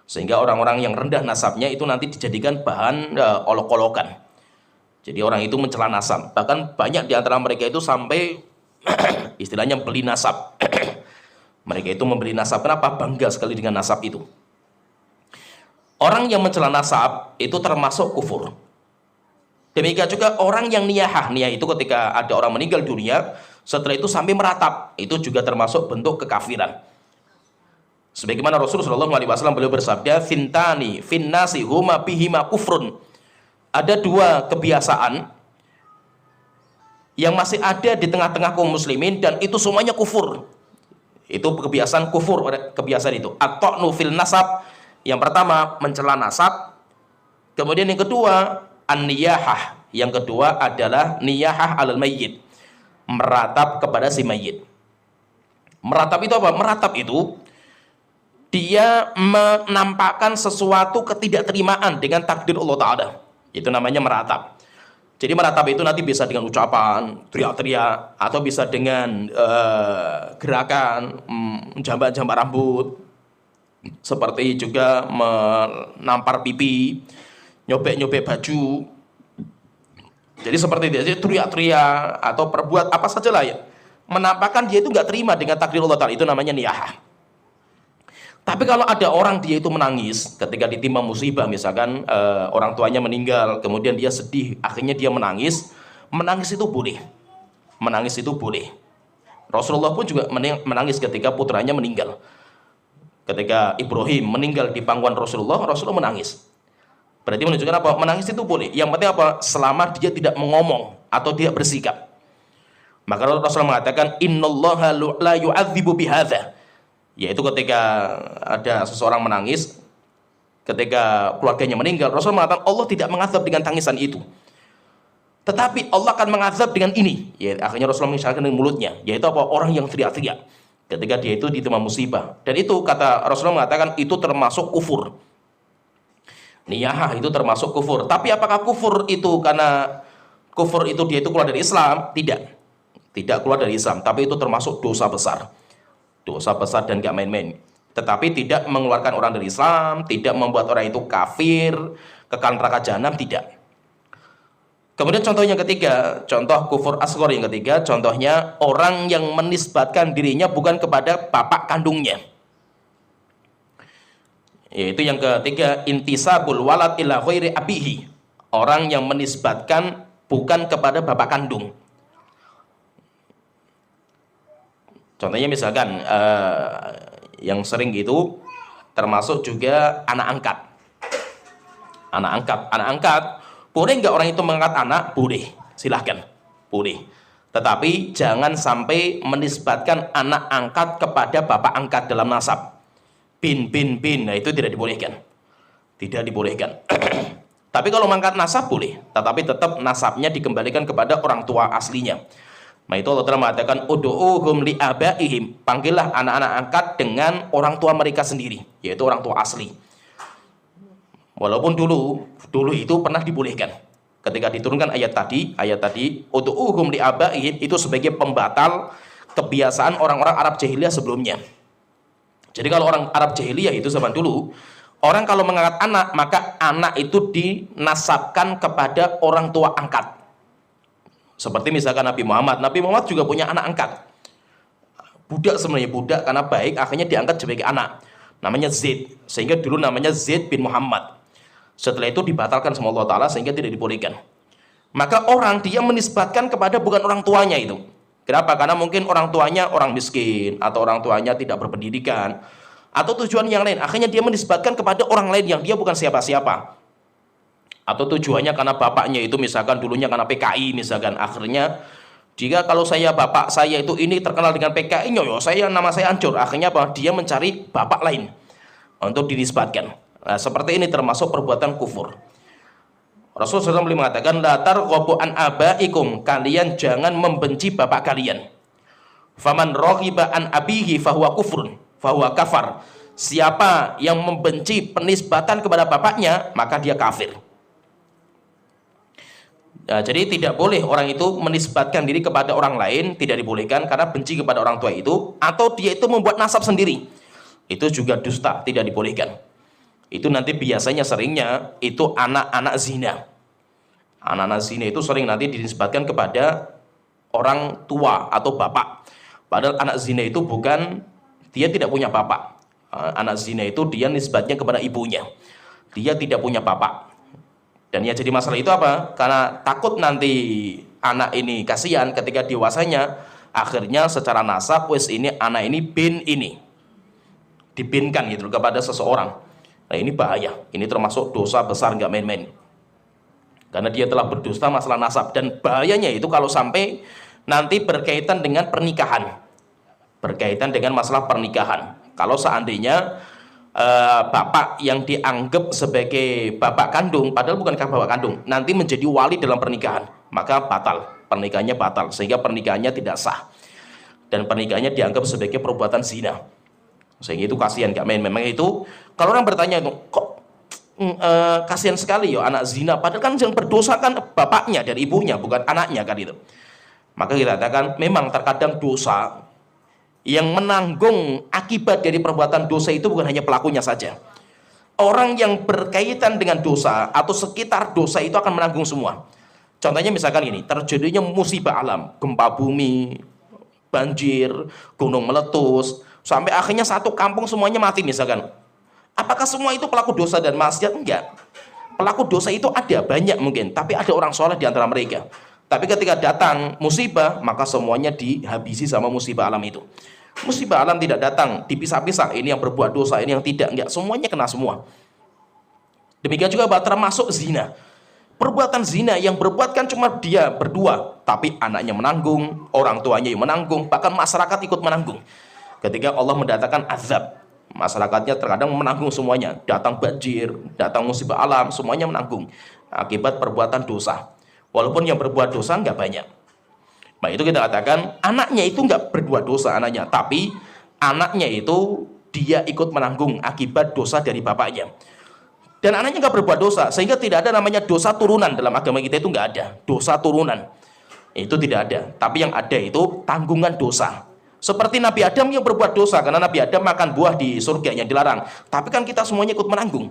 S2: sehingga orang-orang yang rendah nasabnya itu nanti dijadikan bahan olok-olokan. Jadi orang itu mencela nasab, bahkan banyak di antara mereka itu sampai istilahnya beli nasab. Mereka itu membeli nasab, kenapa? Bangga sekali dengan nasab itu. Orang yang mencela nasab itu termasuk kufur. Demikian juga orang yang niyahah, niyah itu ketika ada orang meninggal dunia, setelah itu sampai meratap, itu juga termasuk bentuk kekafiran. Sebagaimana Rasulullah SAW beliau bersabda, "Fintani finnasi huma bihima kufrun." Ada dua kebiasaan yang masih ada di tengah-tengah kaum muslimin dan itu semuanya kufur. Itu kebiasaan kufur, kebiasaan itu. At-ta'nu fil nasab, yang pertama mencela nasab. Kemudian yang kedua an-niyahah, yang kedua adalah niyahah alal mayyit, meratap kepada si mayit. Meratap itu apa? Meratap itu dia menampakkan sesuatu ketidakterimaan dengan takdir Allah Ta'ala. Itu namanya meratap. Jadi meratap itu nanti bisa dengan ucapan, teriak-teriak, atau bisa dengan gerakan, jambat-jambat rambut, seperti juga menampar pipi, nyobek-nyobek baju. Jadi seperti itu, jadi teriak-teriak atau perbuat apa saja lah ya, menampakkan dia itu nggak terima dengan takdir Allah Ta'ala, itu namanya niyahah. Tapi kalau ada orang dia itu menangis ketika ditimpa musibah, misalkan orang tuanya meninggal, kemudian dia sedih, akhirnya dia menangis, menangis itu boleh. Menangis itu boleh. Rasulullah pun juga menangis ketika putranya meninggal. Ketika Ibrahim meninggal di pangkuan Rasulullah, Rasulullah menangis. Berarti menunjukkan apa? Menangis itu boleh. Yang penting apa? Selama dia tidak mengomong atau tidak bersikap. Maka Rasulullah mengatakan, "Innallaha la yu'adzibu bihadza." Yaitu ketika ada seseorang menangis, ketika keluarganya meninggal, Rasul mengatakan Allah tidak mengazab dengan tangisan itu, tetapi Allah akan mengazab dengan ini. Ya, akhirnya Rasulullah mengisyaratkan dengan mulutnya, yaitu apa? Orang yang teriak-teriak ketika dia itu ditimpa musibah. Dan itu kata Rasulullah mengatakan itu termasuk kufur. Niyahah itu termasuk kufur. Tapi apakah kufur itu karena kufur itu dia itu keluar dari Islam? Tidak. Tidak keluar dari Islam, tapi itu termasuk dosa besar. Dosa besar dan gak main-main. Tetapi tidak mengeluarkan orang dari Islam, tidak membuat orang itu kafir, kekal neraka jahanam, tidak. Kemudian contoh yang ketiga, contoh kufur asghar yang ketiga, contohnya orang yang menisbatkan dirinya bukan kepada bapak kandungnya. Yaitu yang ketiga, intisabul walad ila ghairi abihi. Orang yang menisbatkan bukan kepada bapak kandung. Contohnya misalkan yang sering gitu, termasuk juga anak angkat. Anak angkat, boleh nggak orang itu mengangkat anak? Boleh, silahkan, boleh. Tetapi jangan sampai menisbatkan anak angkat kepada bapak angkat dalam nasab. Bin, nah itu tidak dibolehkan. Tidak dibolehkan. Tapi kalau mengangkat nasab boleh, tetapi tetap nasabnya dikembalikan kepada orang tua aslinya. Nah itu Allah Ta'ala mengatakan ud'uhum li'abaihim, panggillah anak-anak angkat dengan orang tua mereka sendiri, yaitu orang tua asli. Walaupun dulu itu pernah dibolehkan. Ketika diturunkan ayat tadi ud'uhum li'abaihim itu sebagai pembatal kebiasaan orang-orang Arab jahiliyah sebelumnya. Jadi kalau orang Arab jahiliyah itu zaman dulu, orang kalau mengangkat anak, maka anak itu dinasabkan kepada orang tua angkat. Seperti misalkan Nabi Muhammad juga punya anak angkat. Budak sebenarnya, budak karena baik, akhirnya diangkat sebagai anak. Namanya Zaid, sehingga dulu namanya Zaid bin Muhammad. Setelah itu dibatalkan sama Allah Ta'ala sehingga tidak dibolehkan. Maka orang dia menisbatkan kepada bukan orang tuanya itu. Kenapa? Karena mungkin orang tuanya orang miskin, atau orang tuanya tidak berpendidikan, atau tujuan yang lain. Akhirnya dia menisbatkan kepada orang lain yang dia bukan siapa-siapa. Atau tujuannya karena bapaknya itu misalkan dulunya karena PKI misalkan. Akhirnya jika kalau bapak saya itu ini terkenal dengan PKI, nama saya hancur. Akhirnya apa? Dia mencari bapak lain untuk dinisbatkan. Nah, seperti ini termasuk perbuatan kufur. Rasulullah SAW mengatakan la targhabu an abaikum, kalian jangan membenci bapak kalian. Faman raghiba an abihi fahuwa kufrun, fahuwa kafar. Siapa yang membenci penisbatan kepada bapaknya, maka dia kafir. Nah, jadi tidak boleh orang itu menisbatkan diri kepada orang lain, tidak dibolehkan karena benci kepada orang tua itu, atau dia itu membuat nasab sendiri. Itu juga dusta, tidak dibolehkan. Itu nanti biasanya seringnya itu anak-anak zina. Anak-anak zina itu sering nanti dinisbatkan kepada orang tua atau bapak. Padahal anak zina itu dia tidak punya bapak. Anak zina itu dia nisbatnya kepada ibunya. Dia tidak punya bapak. Dan yang jadi masalah itu apa? Karena takut nanti anak ini kasihan ketika dewasanya, akhirnya secara nasab anak ini bin ini dibinkan gitu kepada seseorang. Nah ini bahaya, ini termasuk dosa besar, nggak main-main. Karena dia telah berdusta masalah nasab. Dan bahayanya itu kalau sampai nanti berkaitan dengan pernikahan. Berkaitan dengan masalah pernikahan. Kalau seandainya bapak yang dianggap sebagai bapak kandung, padahal bukankah bapak kandung, nanti menjadi wali dalam pernikahan, maka batal, pernikahannya batal, sehingga pernikahannya tidak sah. Dan pernikahannya dianggap sebagai perbuatan zina. Sehingga itu kasihan, gak main. Memang itu kalau orang bertanya kok kasihan sekali ya anak zina, padahal kan yang berdosa kan bapaknya dan ibunya, bukan anaknya kan itu. Maka kita katakan memang terkadang dosa yang menanggung akibat dari perbuatan dosa itu bukan hanya pelakunya saja. Orang yang berkaitan dengan dosa atau sekitar dosa itu akan menanggung semua. Contohnya misalkan ini, terjadinya musibah alam, gempa bumi, banjir, gunung meletus, sampai akhirnya satu kampung semuanya mati misalkan. Apakah semua itu pelaku dosa dan maksiat? Enggak. Pelaku dosa itu ada banyak mungkin, tapi ada orang soleh di antara mereka. Tapi ketika datang musibah, maka semuanya dihabisi sama musibah alam itu. Musibah alam tidak datang dipisah-pisah, ini yang berbuat dosa, ini yang tidak. Enggak, semuanya kena semua. Demikian juga termasuk zina. Perbuatan zina yang berbuat kan cuma dia berdua, tapi anaknya menanggung, orang tuanya yang menanggung, bahkan masyarakat ikut menanggung. Ketika Allah mendatangkan azab, masyarakatnya terkadang menanggung semuanya. Datang banjir, datang musibah alam, semuanya menanggung akibat perbuatan dosa. Walaupun yang berbuat dosa nggak banyak. Nah itu kita katakan anaknya itu nggak berbuat dosa anaknya, tapi anaknya itu dia ikut menanggung akibat dosa dari bapaknya. Dan anaknya nggak berbuat dosa, sehingga tidak ada namanya dosa turunan dalam agama kita, itu nggak ada dosa turunan, itu tidak ada. Tapi yang ada itu tanggungan dosa. Seperti Nabi Adam yang berbuat dosa karena Nabi Adam makan buah di surga yang dilarang, tapi kan kita semuanya ikut menanggung.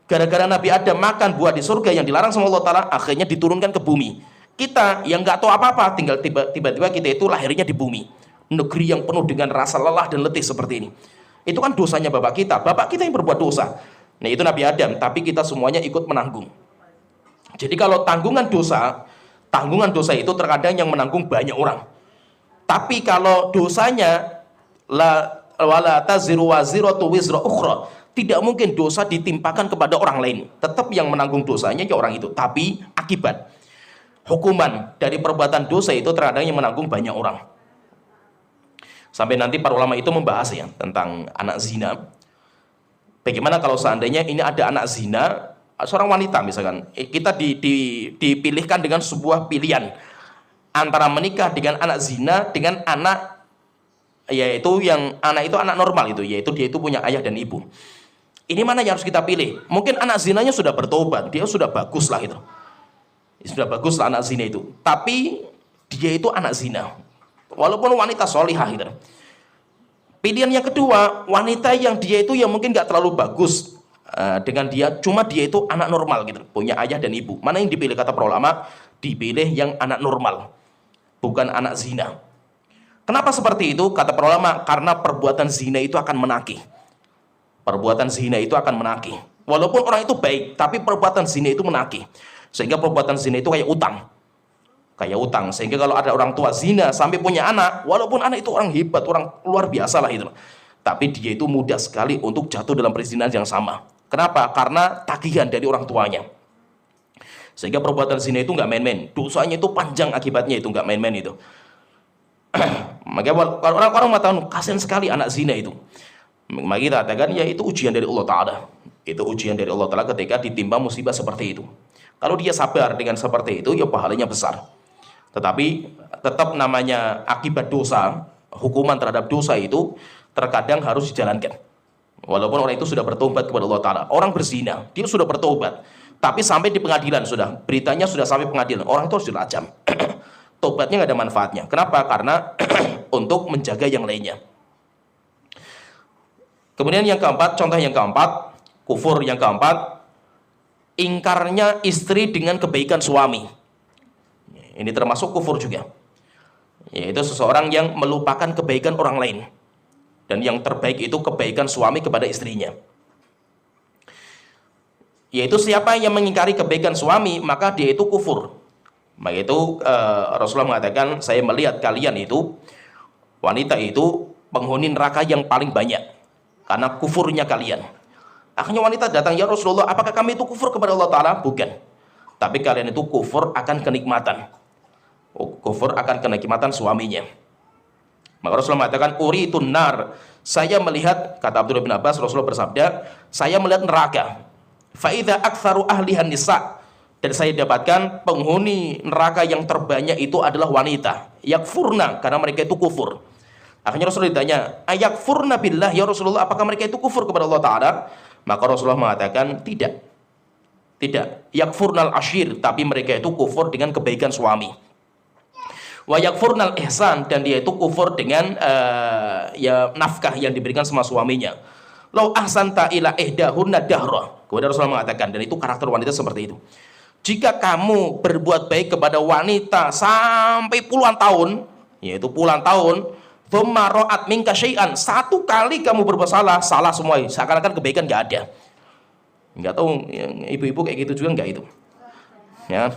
S2: Gara-gara Nabi Adam makan buah di surga yang dilarang sama Allah Ta'ala, akhirnya diturunkan ke bumi. Kita yang nggak tahu apa-apa, tinggal tiba-tiba kita itu lahirnya di bumi, negeri yang penuh dengan rasa lelah dan letih seperti ini. Itu kan dosanya bapak kita yang berbuat dosa. Nah itu Nabi Adam, tapi kita semuanya ikut menanggung. Jadi kalau tanggungan dosa itu terkadang yang menanggung banyak orang. Tapi kalau dosanya wala taziru waziratu wizra ukhra. Tidak mungkin dosa ditimpakan kepada orang lain. Tetap yang menanggung dosanya ya orang itu. Tapi akibat hukuman dari perbuatan dosa itu terkadang yang menanggung banyak orang. Sampai nanti para ulama itu membahas ya tentang anak zina. Bagaimana kalau seandainya ini ada anak zina, seorang wanita misalkan, kita dipilihkan dengan sebuah pilihan antara menikah dengan anak zina dengan anak, yaitu yang anak itu anak normal itu, yaitu dia itu punya ayah dan ibu. Ini mana yang harus kita pilih? Mungkin anak zinanya sudah bertobat, dia sudah bagus lah itu. Sudah bagus lah anak zina itu. Tapi dia itu anak zina. Walaupun wanita solihah gitu. Pilihan yang kedua, wanita yang dia itu yang mungkin gak terlalu bagus dengan dia, cuma dia itu anak normal gitu, punya ayah dan ibu. Mana yang dipilih kata para ulama? Dipilih yang anak normal, bukan anak zina. Kenapa seperti itu? Kata para ulama, karena perbuatan zina itu akan menagih. Perbuatan zina itu akan menagih. Walaupun orang itu baik, tapi perbuatan zina itu menagih. Sehingga perbuatan zina itu kayak utang. Kayak utang. Sehingga kalau ada orang tua zina sampai punya anak, walaupun anak itu orang hebat, orang luar biasa lah itu, tapi dia itu mudah sekali untuk jatuh dalam perzinahan yang sama. Kenapa? Karena tagihan dari orang tuanya. Sehingga perbuatan zina itu nggak main-main. Dosanya itu panjang akibatnya itu nggak main-main itu. Makanya kalau orang-orang mengatakan kasihan sekali anak zina itu. Maka kita katakan ya itu ujian dari Allah Ta'ala. Itu ujian dari Allah Ta'ala ketika ditimpa musibah seperti itu. Kalau dia sabar dengan seperti itu ya pahalanya besar. Tetapi tetap namanya akibat dosa, hukuman terhadap dosa itu terkadang harus dijalankan. Walaupun orang itu sudah bertobat kepada Allah Ta'ala. Orang berzina, dia sudah bertobat. Tapi sampai di pengadilan sudah, beritanya sudah sampai pengadilan. Orang itu harus dirajam. Tobatnya nggak ada manfaatnya. Kenapa? Karena untuk menjaga yang lainnya. Kemudian yang keempat, contoh yang keempat, kufur yang keempat, ingkarnya istri dengan kebaikan suami. Ini termasuk kufur juga. Yaitu seseorang yang melupakan kebaikan orang lain. Dan yang terbaik itu kebaikan suami kepada istrinya. Yaitu siapa yang mengingkari kebaikan suami, maka dia itu kufur. Maka itu Rasulullah mengatakan, saya melihat kalian itu, wanita itu penghuni neraka yang paling banyak. Karena kufurnya kalian. Akhirnya wanita datang, ya Rasulullah, apakah kami itu kufur kepada Allah Ta'ala? Bukan. Tapi kalian itu kufur akan kenikmatan. Kufur akan kenikmatan suaminya. Maka Rasulullah mengatakan, uri itu nar. Saya melihat, kata Abdullah bin Abbas, Rasulullah bersabda, saya melihat neraka. Fa'idha aktsaru ahlihan nisa. Dan saya dapatkan penghuni neraka yang terbanyak itu adalah wanita. Yakfurna, karena mereka itu kufur. Akhirnya Rasulullah ditanya, ayakfurna billah ya Rasulullah, apakah mereka itu kufur kepada Allah Ta'ala? Maka Rasulullah mengatakan, tidak. Tidak. Yakfurnal ashir, tapi mereka itu kufur dengan kebaikan suami. Wa yakfurnal ihsan, dan dia itu kufur dengan ya nafkah yang diberikan sama suaminya. Lau ahsanta ila ihdahunna dahra. Kemudian Rasulullah mengatakan, dan itu karakter wanita seperti itu. Jika kamu berbuat baik kepada wanita sampai puluhan tahun, yaitu puluhan tahun, thumma ra'at minka syai'an, satu kali kamu berbuat salah, salah semua, seakan-akan kebaikan nggak ada. Nggak tahu ibu-ibu kayak gitu juga nggak itu? Ya.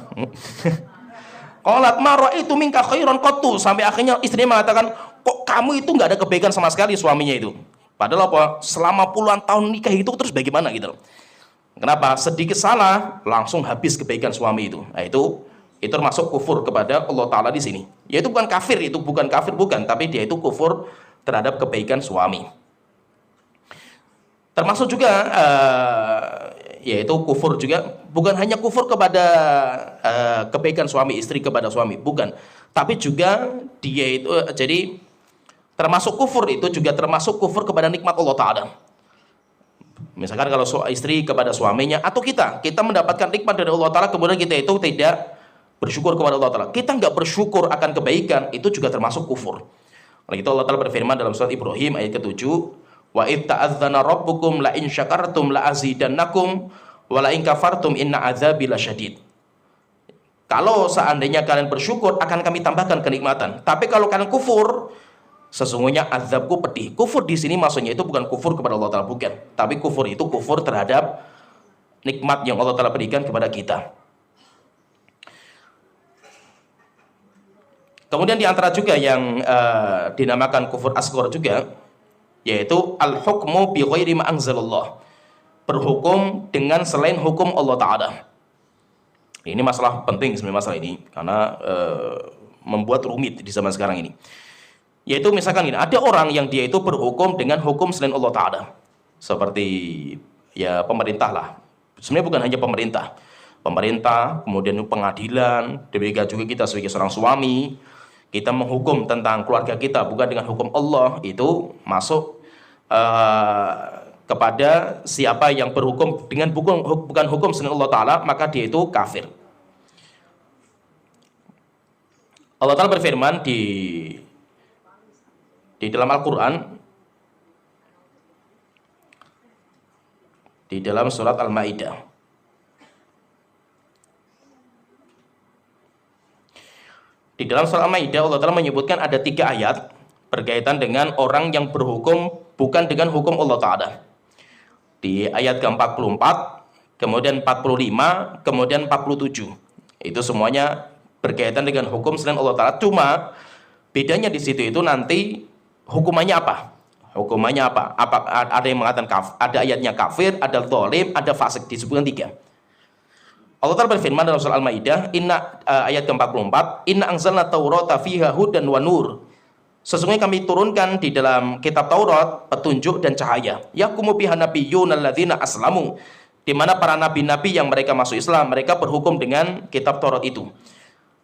S2: Qalat ma ra'aitu minka khairan qattu, sampai akhirnya istrinya mengatakan, kok kamu itu nggak ada kebaikan sama sekali suaminya itu. Padahal apa? Selama puluhan tahun nikah itu terus bagaimana gitu. Kenapa? Sedikit salah langsung habis kebaikan suami itu. Nah, itu termasuk kufur kepada Allah Ta'ala di sini. Yaitu bukan kafir, itu bukan kafir, bukan. Tapi dia itu kufur terhadap kebaikan suami. Termasuk juga, yaitu kufur juga, bukan hanya kufur kepada kebaikan suami, istri kepada suami, bukan. Tapi juga dia itu, jadi termasuk kufur itu juga termasuk kufur kepada nikmat Allah Ta'ala. Misalkan kalau istri kepada suaminya, atau kita mendapatkan nikmat dari Allah Ta'ala, kemudian kita itu tidak bersyukur kepada Allah Ta'ala, kita nggak bersyukur akan kebaikan, itu juga termasuk kufur. Oleh itu Allah Ta'ala berfirman dalam surat Ibrahim ayat ke-7, wa id ta'adzana rabbukum la in syakartum la azidannakum wa la in kafartum inna adzabi lasyadid. Kalau seandainya kalian bersyukur, akan kami tambahkan kenikmatan. Tapi kalau kalian kufur, sesungguhnya azabku pedih. Kufur di sini maksudnya itu bukan kufur kepada Allah Ta'ala, bukan. Tapi kufur itu kufur terhadap nikmat yang Allah Ta'ala berikan kepada kita. Kemudian di antara juga yang dinamakan kufur asghar juga, yaitu al-hukmu bi ghairi ma anzalallah, berhukum dengan selain hukum Allah Ta'ala. Ini masalah penting sebenarnya, masalah ini karena membuat rumit di zaman sekarang ini. Yaitu misalkan ini, ada orang yang dia itu berhukum dengan hukum selain Allah Ta'ala, seperti ya pemerintah lah. Sebenarnya bukan hanya pemerintah, kemudian pengadilan, demikian juga kita sebagai seorang suami, kita menghukum tentang keluarga kita bukan dengan hukum Allah, itu masuk kepada siapa yang berhukum dengan bukan hukum selain Allah Ta'ala, maka dia itu kafir. Allah Ta'ala berfirman di dalam Al-Quran, di dalam surat Al-Maidah. Di dalam surat Al-Maidah Allah Ta'ala menyebutkan ada 3 ayat berkaitan dengan orang yang berhukum bukan dengan hukum Allah Ta'ala. Di ayat ke-44, kemudian 45, kemudian 47. Itu semuanya berkaitan dengan hukum selain Allah Ta'ala. Cuma bedanya di situ itu nanti hukumannya apa? Hukumannya apa? Ada yang mengatakan ada ayatnya kafir, ada zalim, ada fasik, disebutkan 3. Allah Ta'ala berfirman dalam surah Al-Maidah, ayat ke-44, inna anzalna taurata fiha hudan wa nur. Sesungguhnya kami turunkan di dalam kitab Taurat petunjuk dan cahaya. Yaqumu biha nabiyyuna alladzina aslamu, di mana para nabi-nabi yang mereka masuk Islam, mereka berhukum dengan kitab Taurat itu.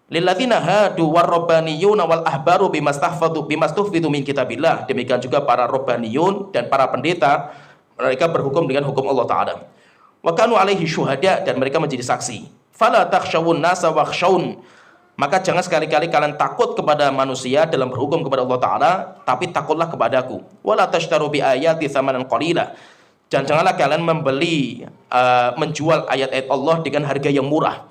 S2: Lilladzina hadu warabbaniyuna wal ahbaru bimastahfidhu min kitabillah. Demikian juga para rabbaniyun dan para pendeta, mereka berhukum dengan hukum Allah Ta'ala. Wa kanu alaihi syuhada, dan mereka menjadi saksi. Fala takhshawun nasa wakhshawun, maka jangan sekali-kali kalian takut kepada manusia dalam berhukum kepada Allah Ta'ala, tapi takutlah kepadaku. Wala tashtaru bi ayati tsamanan qalila, dan janganlah kalian menjual ayat-ayat Allah dengan harga yang murah.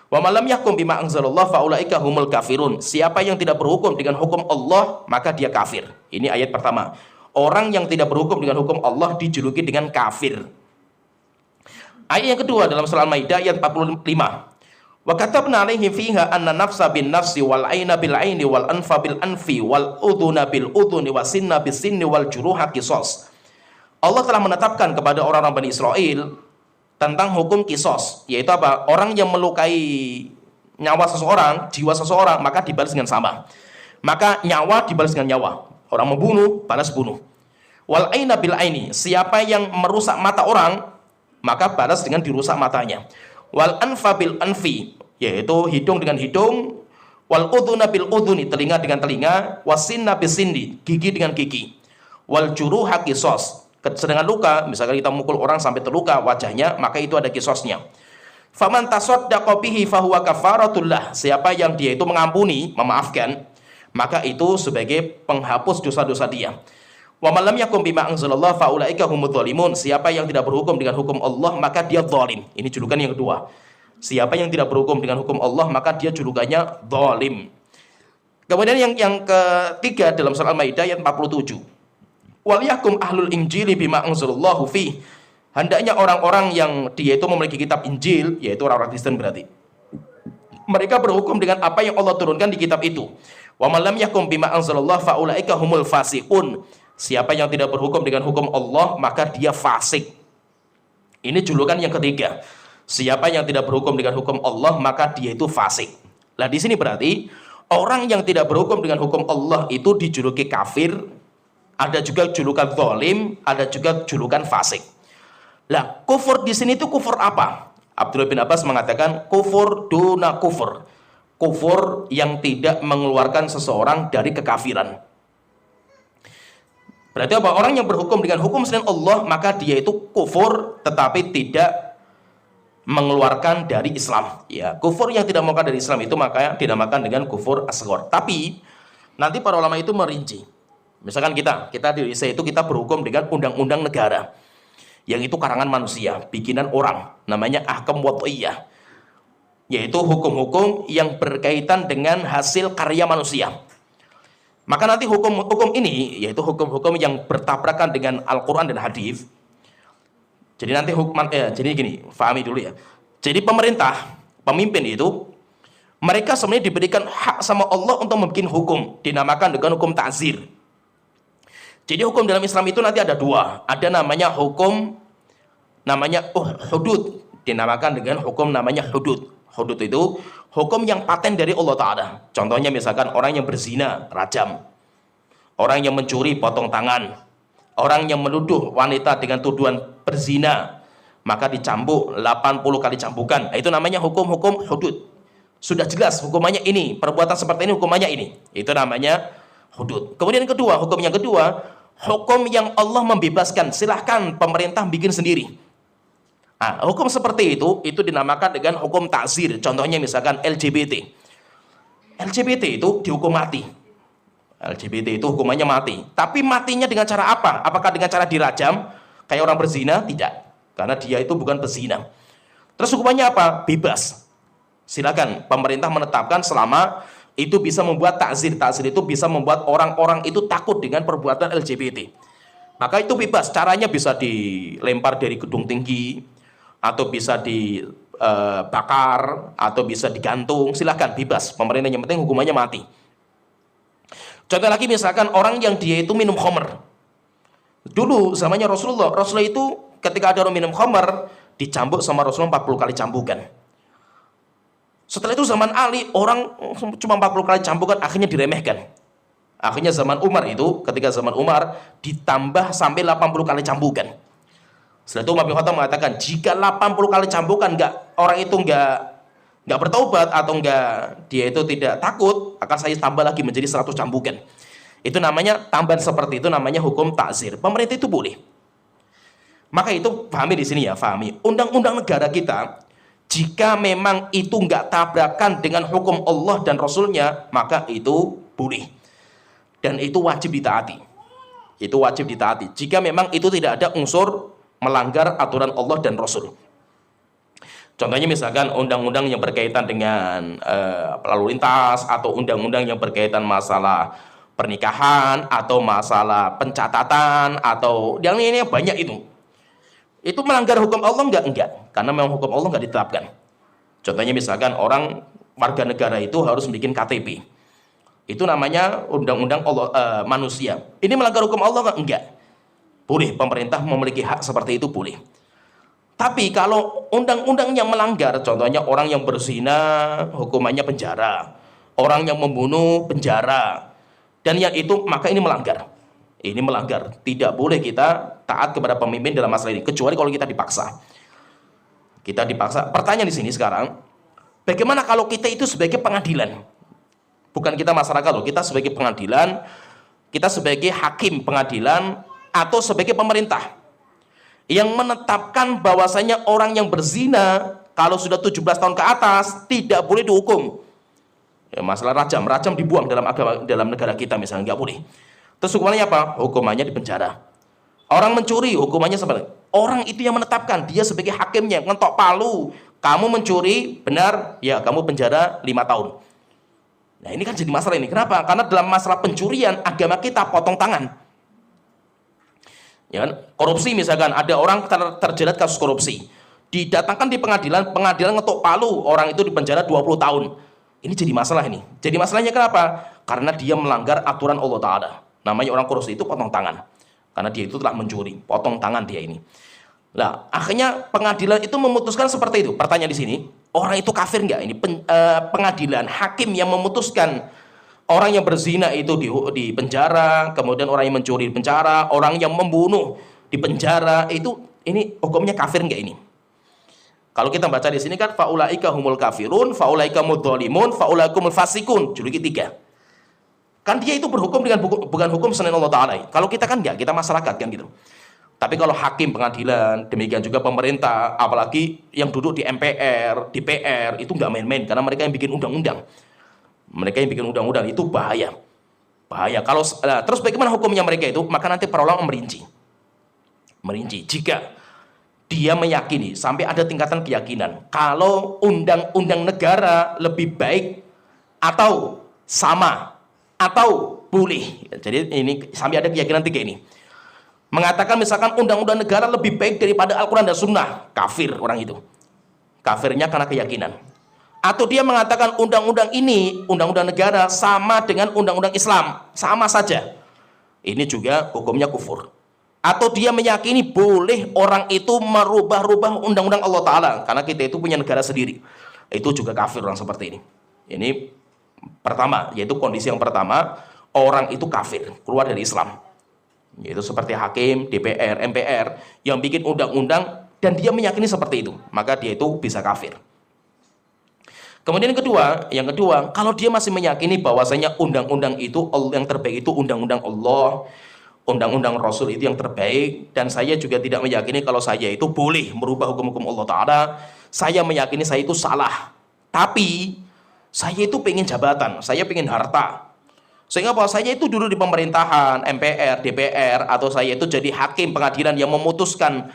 S2: Wa malam yakum bima anzalallah faulaika humul kafirun. Siapa yang tidak berhukum dengan hukum Allah, maka dia kafir. Ini ayat pertama. Orang yang tidak berhukum dengan hukum Allah dijuluki dengan kafir. Ayat yang kedua dalam surah Al-Maidah ayat 45. Wa katabna alaihim fiha anna nafsa bin nafsi wal aina bil aini wal anfa bil anfi wal udhuna bil udhuni was sinna bis sinni wal juruha qisas. Allah telah menetapkan kepada orang-orang Bani Israel tentang hukum kisos, yaitu apa? Orang yang melukai nyawa seseorang, jiwa seseorang, maka dibalas dengan sama. Maka nyawa dibalas dengan nyawa. Orang membunuh, balas bunuh. Wal aina bil aini, siapa yang merusak mata orang, maka balas dengan dirusak matanya. Wal anfa bil anfi, yaitu hidung dengan hidung. Wal udhuna bil udhuni, telinga dengan telinga. Wasinna bis sindi, gigi dengan gigi. Wal juruha kisos, sedangkan luka, misalkan kita mukul orang sampai terluka wajahnya, maka itu ada kisosnya. Faman tasaddaqa bihi fahuwa kafaratullah, siapa yang dia itu mengampuni, memaafkan, maka itu sebagai penghapus dosa-dosa dia. Wa man lam yakum bima anzalallah faulaika humudz zalimun, siapa yang tidak berhukum dengan hukum Allah, maka dia zalim. Ini julukan yang kedua. Siapa yang tidak berhukum dengan hukum Allah, maka dia julukannya zalim. Kemudian yang ketiga dalam surah Al-Maidah ayat 47. Wal yakum ahlul injili bima anzalallahu fi, hendaknya orang-orang yang dia itu memiliki kitab Injil, yaitu orang-orang Kristen berarti, mereka berhukum dengan apa yang Allah turunkan di kitab itu. Wa man lam yakum bima anzalallahu faulaika humul fasiqun, siapa yang tidak berhukum dengan hukum Allah, maka dia fasik. Ini julukan yang ketiga. Siapa yang tidak berhukum dengan hukum Allah, maka dia itu fasik. Nah, di sini berarti orang yang tidak berhukum dengan hukum Allah itu dijuluki kafir. Ada juga julukan zalim, ada juga julukan fasik. Lah, kufur di sini itu kufur apa? Abdullah bin Abbas mengatakan kufur duna kufur. Kufur yang tidak mengeluarkan seseorang dari kekafiran. Berarti apa? Orang yang berhukum dengan hukum selain Allah, maka dia itu kufur tetapi tidak mengeluarkan dari Islam. Ya, kufur yang tidak mengeluarkan dari Islam itu maka dinamakan dengan kufur asghar. Tapi nanti para ulama itu merinci. Misalkan kita di Indonesia itu kita berhukum dengan undang-undang negara yang itu karangan manusia, bikinan orang, namanya ahkam wad'iyah, yaitu hukum-hukum yang berkaitan dengan hasil karya manusia. Maka nanti hukum-hukum ini, yaitu hukum-hukum yang bertabrakan dengan Al-Quran dan hadis. Jadi nanti jadi gini, fahami dulu ya. Jadi pemerintah, pemimpin itu, mereka sebenarnya diberikan hak sama Allah untuk membuat hukum, dinamakan dengan hukum ta'zir. Jadi hukum dalam Islam itu nanti ada dua. Ada namanya hukum namanya hudud, dinamakan dengan hukum namanya hudud. Hudud itu hukum yang paten dari Allah Ta'ala. Contohnya misalkan orang yang berzina, rajam. Orang yang mencuri, potong tangan. Orang yang menuduh wanita dengan tuduhan berzina, maka dicambuk 80 kali cambukan. Itu namanya hukum-hukum hudud. Sudah jelas hukumannya ini, perbuatan seperti ini hukumannya ini. Itu namanya hudud. Kemudian kedua, hukum yang kedua, hukum yang Allah membebaskan. Silahkan pemerintah bikin sendiri. Nah, hukum seperti itu dinamakan dengan hukum ta'zir. Contohnya misalkan LGBT. LGBT itu dihukum mati. LGBT itu hukumannya mati. Tapi matinya dengan cara apa? Apakah dengan cara dirajam kayak orang berzina? Tidak. Karena dia itu bukan pezina. Terus hukumannya apa? Bebas. Silakan pemerintah menetapkan selama itu bisa membuat ta'zir. Ta'zir itu bisa membuat orang-orang itu takut dengan perbuatan LGBT. Maka itu bebas. Caranya bisa dilempar dari gedung tinggi, atau bisa dibakar, atau bisa digantung. Silakan, bebas. Pemerintah yang penting hukumannya mati. Contoh lagi misalkan orang yang dia itu minum khamr. Dulu zamannya Rasulullah itu ketika ada orang minum khamr dicambuk sama Rasulullah 40 kali cambukan. Setelah itu zaman Ali orang cuma 40 kali cambukan akhirnya diremehkan. Akhirnya zaman Umar itu, ketika zaman Umar ditambah sampai 80 kali cambukan. Setelah itu Umar bin Khattab mengatakan, jika 80 kali cambukan orang itu nggak bertaubat atau dia itu tidak takut, akan saya tambah lagi menjadi 100 cambukan. Itu namanya tambahan seperti itu namanya hukum ta'zir. Pemerintah itu boleh. Maka itu pahami di sini ya, pahami. Undang-undang negara kita, jika memang itu nggak tabrakan dengan hukum Allah dan Rasulnya, maka itu boleh. Dan itu wajib ditaati. Itu wajib ditaati. Jika memang itu tidak ada unsur melanggar aturan Allah dan Rasul. Contohnya misalkan undang-undang yang berkaitan dengan lalu lintas, atau undang-undang yang berkaitan masalah pernikahan, atau masalah pencatatan, atau yang ini banyak itu. Itu melanggar hukum Allah enggak, karena memang hukum Allah enggak ditetapkan. Contohnya misalkan orang warga negara itu harus bikin KTP. Itu namanya undang-undang manusia. Ini melanggar hukum Allah enggak? Boleh, pemerintah memiliki hak seperti itu, boleh. Tapi kalau undang-undang yang melanggar, contohnya orang yang berzina, hukumannya penjara. Orang yang membunuh, penjara. Dan yang itu, maka ini melanggar. Ini melanggar. Tidak boleh kita taat kepada pemimpin dalam masalah ini, kecuali kalau kita dipaksa. Kita dipaksa. Pertanyaan di sini sekarang, bagaimana kalau kita itu sebagai pengadilan? Bukan kita masyarakat loh, kita sebagai pengadilan, kita sebagai hakim pengadilan, atau sebagai pemerintah yang menetapkan bahwasanya orang yang berzina kalau sudah 17 tahun ke atas tidak boleh dihukum. Ya, masalah rajam dibuang dalam negara kita misalnya, nggak boleh. Terus hukumannya apa? Hukumannya di penjara. Orang mencuri hukumannya seperti orang itu yang menetapkan, dia sebagai hakimnya ngetok palu. Kamu mencuri, benar, ya kamu penjara 5 tahun. Nah ini kan jadi masalah ini. Kenapa? Karena dalam masalah pencurian agama kita potong tangan. Ya kan? Korupsi misalkan ada orang terjerat kasus korupsi, didatangkan di pengadilan ngetok palu, orang itu di penjara 20 tahun. Ini jadi masalah ini. Jadi masalahnya kenapa? Karena dia melanggar aturan Allah Ta'ala. Namanya orang korupsi itu potong tangan. Karena dia itu telah mencuri, potong tangan dia ini. Nah, akhirnya pengadilan itu memutuskan seperti itu. Pertanyaan di sini, orang itu kafir nggak? Ini pengadilan, hakim yang memutuskan orang yang berzina itu di penjara, kemudian orang yang mencuri di penjara, orang yang membunuh di penjara, ini hukumnya kafir enggak ini? Kalau kita baca di sini kan faulaika humul kafirun, faulaika mudzalimun, faulaikumul fasikun, judul ketiga. Kan dia itu berhukum dengan bukan hukum selain Allah Ta'ala. Kalau kita kan enggak, kita masyarakat kan gitu. Tapi kalau hakim pengadilan, demikian juga pemerintah, apalagi yang duduk di MPR, DPR, itu enggak main-main, karena mereka yang bikin undang-undang. Mereka yang bikin undang-undang itu bahaya. Kalau terus bagaimana hukumnya mereka itu? Maka nanti para ulama merinci. Jika dia meyakini sampai ada tingkatan keyakinan kalau undang-undang negara lebih baik atau sama atau boleh. Jadi ini sampai ada keyakinan tiga ini. Mengatakan misalkan undang-undang negara lebih baik daripada Al-Quran dan Sunnah, kafir orang itu. Kafirnya karena keyakinan. Atau dia mengatakan undang-undang ini, undang-undang negara sama dengan undang-undang Islam, sama saja. Ini juga hukumnya kufur. Atau dia meyakini boleh orang itu merubah-rubah undang-undang Allah Ta'ala, karena kita itu punya negara sendiri. Itu juga kafir orang seperti ini. Ini pertama, yaitu kondisi yang pertama, orang itu kafir, keluar dari Islam. Yaitu seperti hakim, DPR, MPR, yang bikin undang-undang, dan dia meyakini seperti itu, maka dia itu bisa kafir. Kemudian yang kedua, kalau dia masih meyakini bahwasanya undang-undang itu yang terbaik itu undang-undang Allah, undang-undang Rasul itu yang terbaik, dan saya juga tidak meyakini kalau saya itu boleh merubah hukum-hukum Allah Ta'ala, saya meyakini saya itu salah, tapi saya itu pengen jabatan, saya pengen harta, sehingga bahwa saya itu dulu di pemerintahan, MPR, DPR, atau saya itu jadi hakim pengadilan yang memutuskan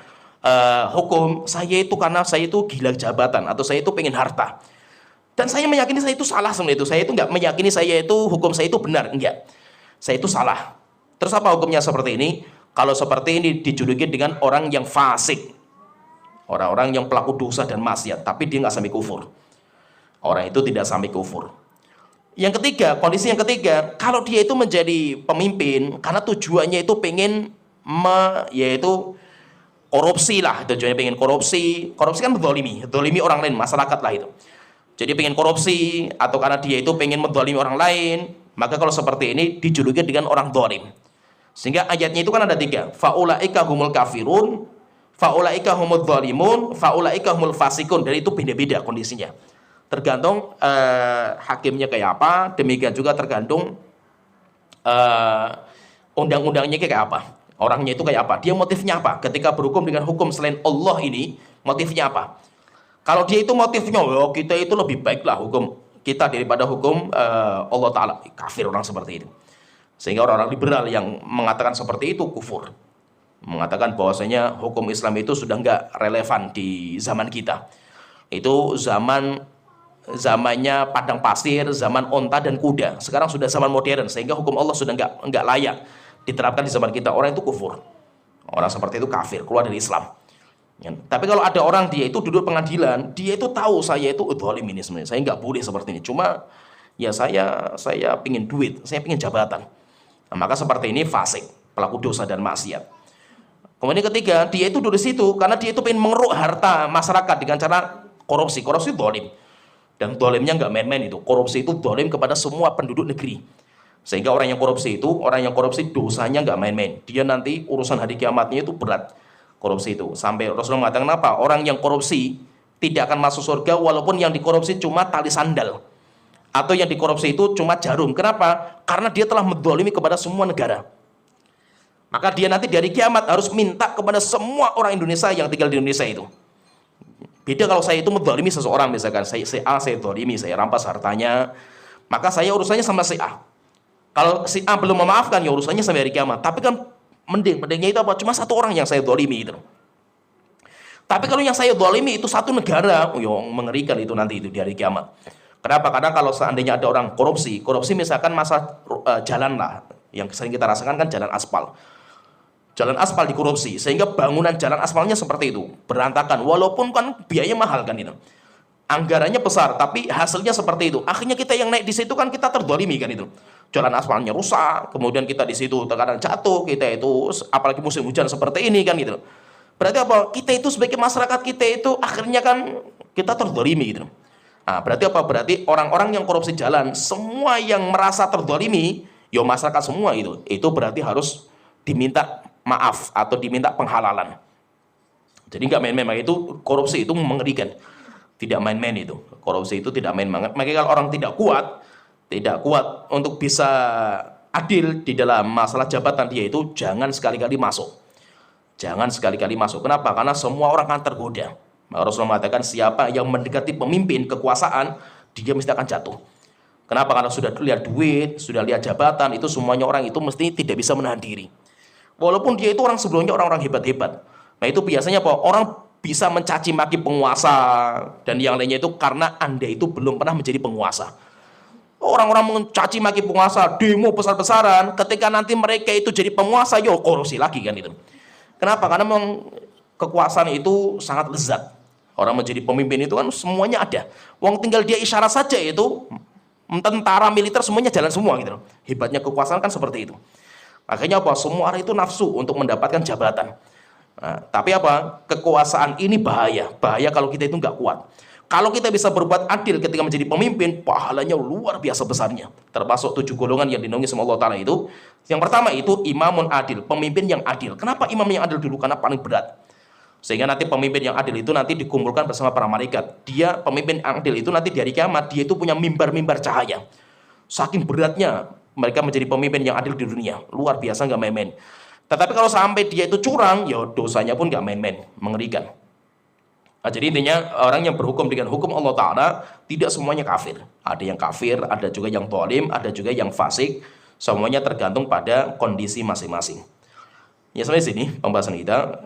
S2: hukum, saya itu karena saya itu gila jabatan, atau saya itu pengen harta. Dan saya meyakini saya itu salah sebenarnya itu. Saya itu nggak meyakini saya itu hukum saya itu benar, enggak. Saya itu salah. Terus apa hukumnya seperti ini? Kalau seperti ini dijuluki dengan orang yang fasik, orang-orang yang pelaku dosa dan maksiat, tapi dia nggak sampai kufur. Orang itu tidak sampai kufur. Yang ketiga, kondisi yang ketiga, kalau dia itu menjadi pemimpin karena tujuannya itu pengen yaitu korupsi lah, tujuannya pengen korupsi. Korupsi kan menzalimi orang lain, masyarakat lah itu. Jadi pengen korupsi, atau karena dia itu pengen menzalimi orang lain, maka kalau seperti ini dijuluki dengan orang zalim. Sehingga ayatnya itu kan ada 3, faulaika humul kafirun, faulaika humul zalimun, faulaika humul fasikun. Dan itu beda-beda kondisinya, tergantung hakimnya kayak apa, demikian juga tergantung undang-undangnya kayak apa, orangnya itu kayak apa, dia motifnya apa ketika berhukum dengan hukum selain Allah ini, motifnya apa. Kalau dia itu motifnya, kita itu lebih baik lah hukum kita daripada hukum Allah Ta'ala, kafir orang seperti itu. Sehingga orang-orang liberal yang mengatakan seperti itu kufur, mengatakan bahwasanya hukum Islam itu sudah nggak relevan di zaman kita. Itu zamannya padang pasir, zaman onta dan kuda. Sekarang sudah zaman modern, sehingga hukum Allah sudah nggak layak diterapkan di zaman kita. Orang itu kufur, orang seperti itu kafir, keluar dari Islam. Ya. Tapi kalau ada orang dia itu duduk pengadilan, dia itu tahu saya itu zalim ini sebenarnya, saya nggak boleh seperti ini. Cuma ya saya pingin duit, saya pingin jabatan. Nah, maka seperti ini fasik, pelaku dosa dan maksiat. Kemudian ketiga, dia itu duduk situ karena dia itu pengen mengeruk harta masyarakat dengan cara korupsi. Korupsi zalim. Dan zalimnya nggak main-main itu. Korupsi itu zalim kepada semua penduduk negeri. Sehingga orang yang korupsi dosanya nggak main-main. Dia nanti urusan hari kiamatnya itu berat. Korupsi itu, sampai Rasulullah mengatakan apa? Orang yang korupsi tidak akan masuk surga walaupun yang dikorupsi cuma tali sandal, atau yang dikorupsi itu cuma jarum. Kenapa? Karena dia telah menzalimi kepada semua negara. Maka dia nanti dari kiamat harus minta kepada semua orang Indonesia yang tinggal di Indonesia itu. Beda kalau saya itu menzalimi seseorang, misalkan saya zalimi, saya rampas hartanya, maka saya urusannya sama si A. Kalau si A belum memaafkan, ya urusannya sampai hari kiamat. Tapi kan mendingnya itu apa? Cuma satu orang yang saya zalimi itu. Tapi kalau yang saya zalimi itu satu negara, mengerikan itu nanti itu di hari kiamat. Kenapa? Karena kalau seandainya ada orang korupsi misalkan masa jalan lah, yang sering kita rasakan kan jalan aspal. Jalan aspal dikorupsi, sehingga bangunan jalan aspalnya seperti itu, berantakan. Walaupun kan biayanya mahal kan itu. Anggarannya besar, tapi hasilnya seperti itu. Akhirnya kita yang naik di situ kan kita terzalimi kan itu. Jalan aspalnya rusak, kemudian kita di situ terkadang jatuh, kita itu apalagi musim hujan seperti ini kan gitu. Berarti apa? Kita itu sebagai masyarakat kita itu akhirnya kan kita terzalimi gitu. Nah, berarti apa? Berarti orang-orang yang korupsi jalan, semua yang merasa terzalimi, masyarakat semua itu berarti harus diminta maaf atau diminta penghalalan. Jadi nggak main-main, itu korupsi itu mengerikan. Tidak main-main itu. Korupsi itu tidak main-main. Makanya kalau orang tidak kuat untuk bisa adil di dalam masalah jabatan dia itu, jangan sekali-kali masuk. Jangan sekali-kali masuk. Kenapa? Karena semua orang akan tergoda. Maka Rasulullah mengatakan siapa yang mendekati pemimpin kekuasaan, dia mesti akan jatuh. Kenapa? Karena sudah lihat duit, sudah lihat jabatan, itu semuanya orang itu mesti tidak bisa menahan diri. Walaupun dia itu orang sebelumnya orang-orang hebat-hebat. Nah itu biasanya apa? Orang bisa mencaci maki penguasa dan yang lainnya itu karena Anda itu belum pernah menjadi penguasa. Orang-orang mencaci maki penguasa, demo besar-besaran, ketika nanti mereka itu jadi penguasa, korupsi lagi kan itu. Kenapa? Karena memang kekuasaan itu sangat lezat. Orang menjadi pemimpin itu kan semuanya ada. Wong tinggal dia isyarat saja itu, tentara, militer semuanya jalan semua gitu. Hebatnya kekuasaan kan seperti itu. Akhirnya apa? Semua orang itu nafsu untuk mendapatkan jabatan. Nah, tapi apa? Kekuasaan ini bahaya. Bahaya kalau kita itu nggak kuat. Kalau kita bisa berbuat adil ketika menjadi pemimpin, pahalanya luar biasa besarnya. Termasuk 7 golongan yang dinaungi sama Allah Ta'ala itu. Yang pertama itu imamun adil, pemimpin yang adil. Kenapa imam yang adil dulu? Karena paling berat. Sehingga nanti pemimpin yang adil itu nanti dikumpulkan bersama para malaikat. Dia, pemimpin yang adil itu nanti di hari kiamat, dia itu punya mimbar-mimbar cahaya. Saking beratnya mereka menjadi pemimpin yang adil di dunia. Luar biasa, nggak main-main. Tetapi kalau sampai dia itu curang, ya dosanya pun nggak main-main. Mengerikan. Nah, jadi intinya orang yang berhukum dengan hukum Allah Ta'ala tidak semuanya kafir. Ada yang kafir, ada juga yang tolim, ada juga yang fasik. Semuanya tergantung pada kondisi masing-masing. Ya sampai sini pembahasan kita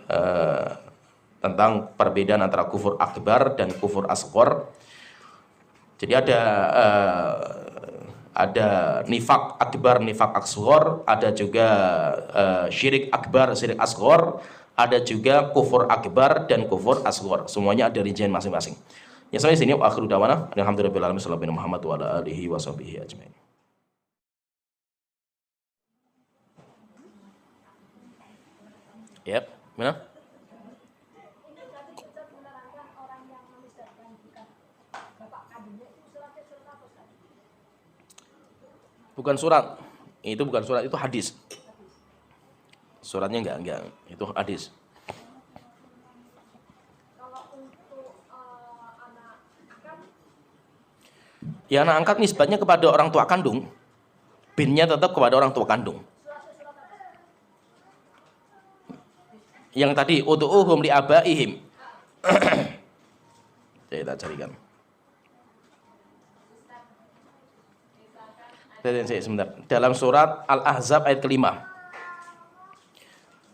S2: tentang perbedaan antara kufur akbar dan kufur asghar. Jadi ada nifak akbar, nifak asghar, ada juga syirik akbar, syirik asghar. Ada juga kufur akbar dan kufur asghar. Semuanya ada rincian masing-masing. Ya sampai sini akhiru dawana. Alhamdulillahirabbil alamin. Sallallahu alaihi Muhammad wa ala alihi wa sahbihi ajmain. Yep, mana? Bukan surat. Itu bukan surat, itu hadis. Suratnya enggak, itu hadis.
S3: Kalau untuk anak angkat,
S2: ya anak angkat nisbatnya kepada orang tua kandung, binnya tetap kepada orang tua kandung. Yang tadi ud'uhum li abaihim. Saya tak carikan. Sebentar. Dalam surat Al-Ahzab ayat kelima.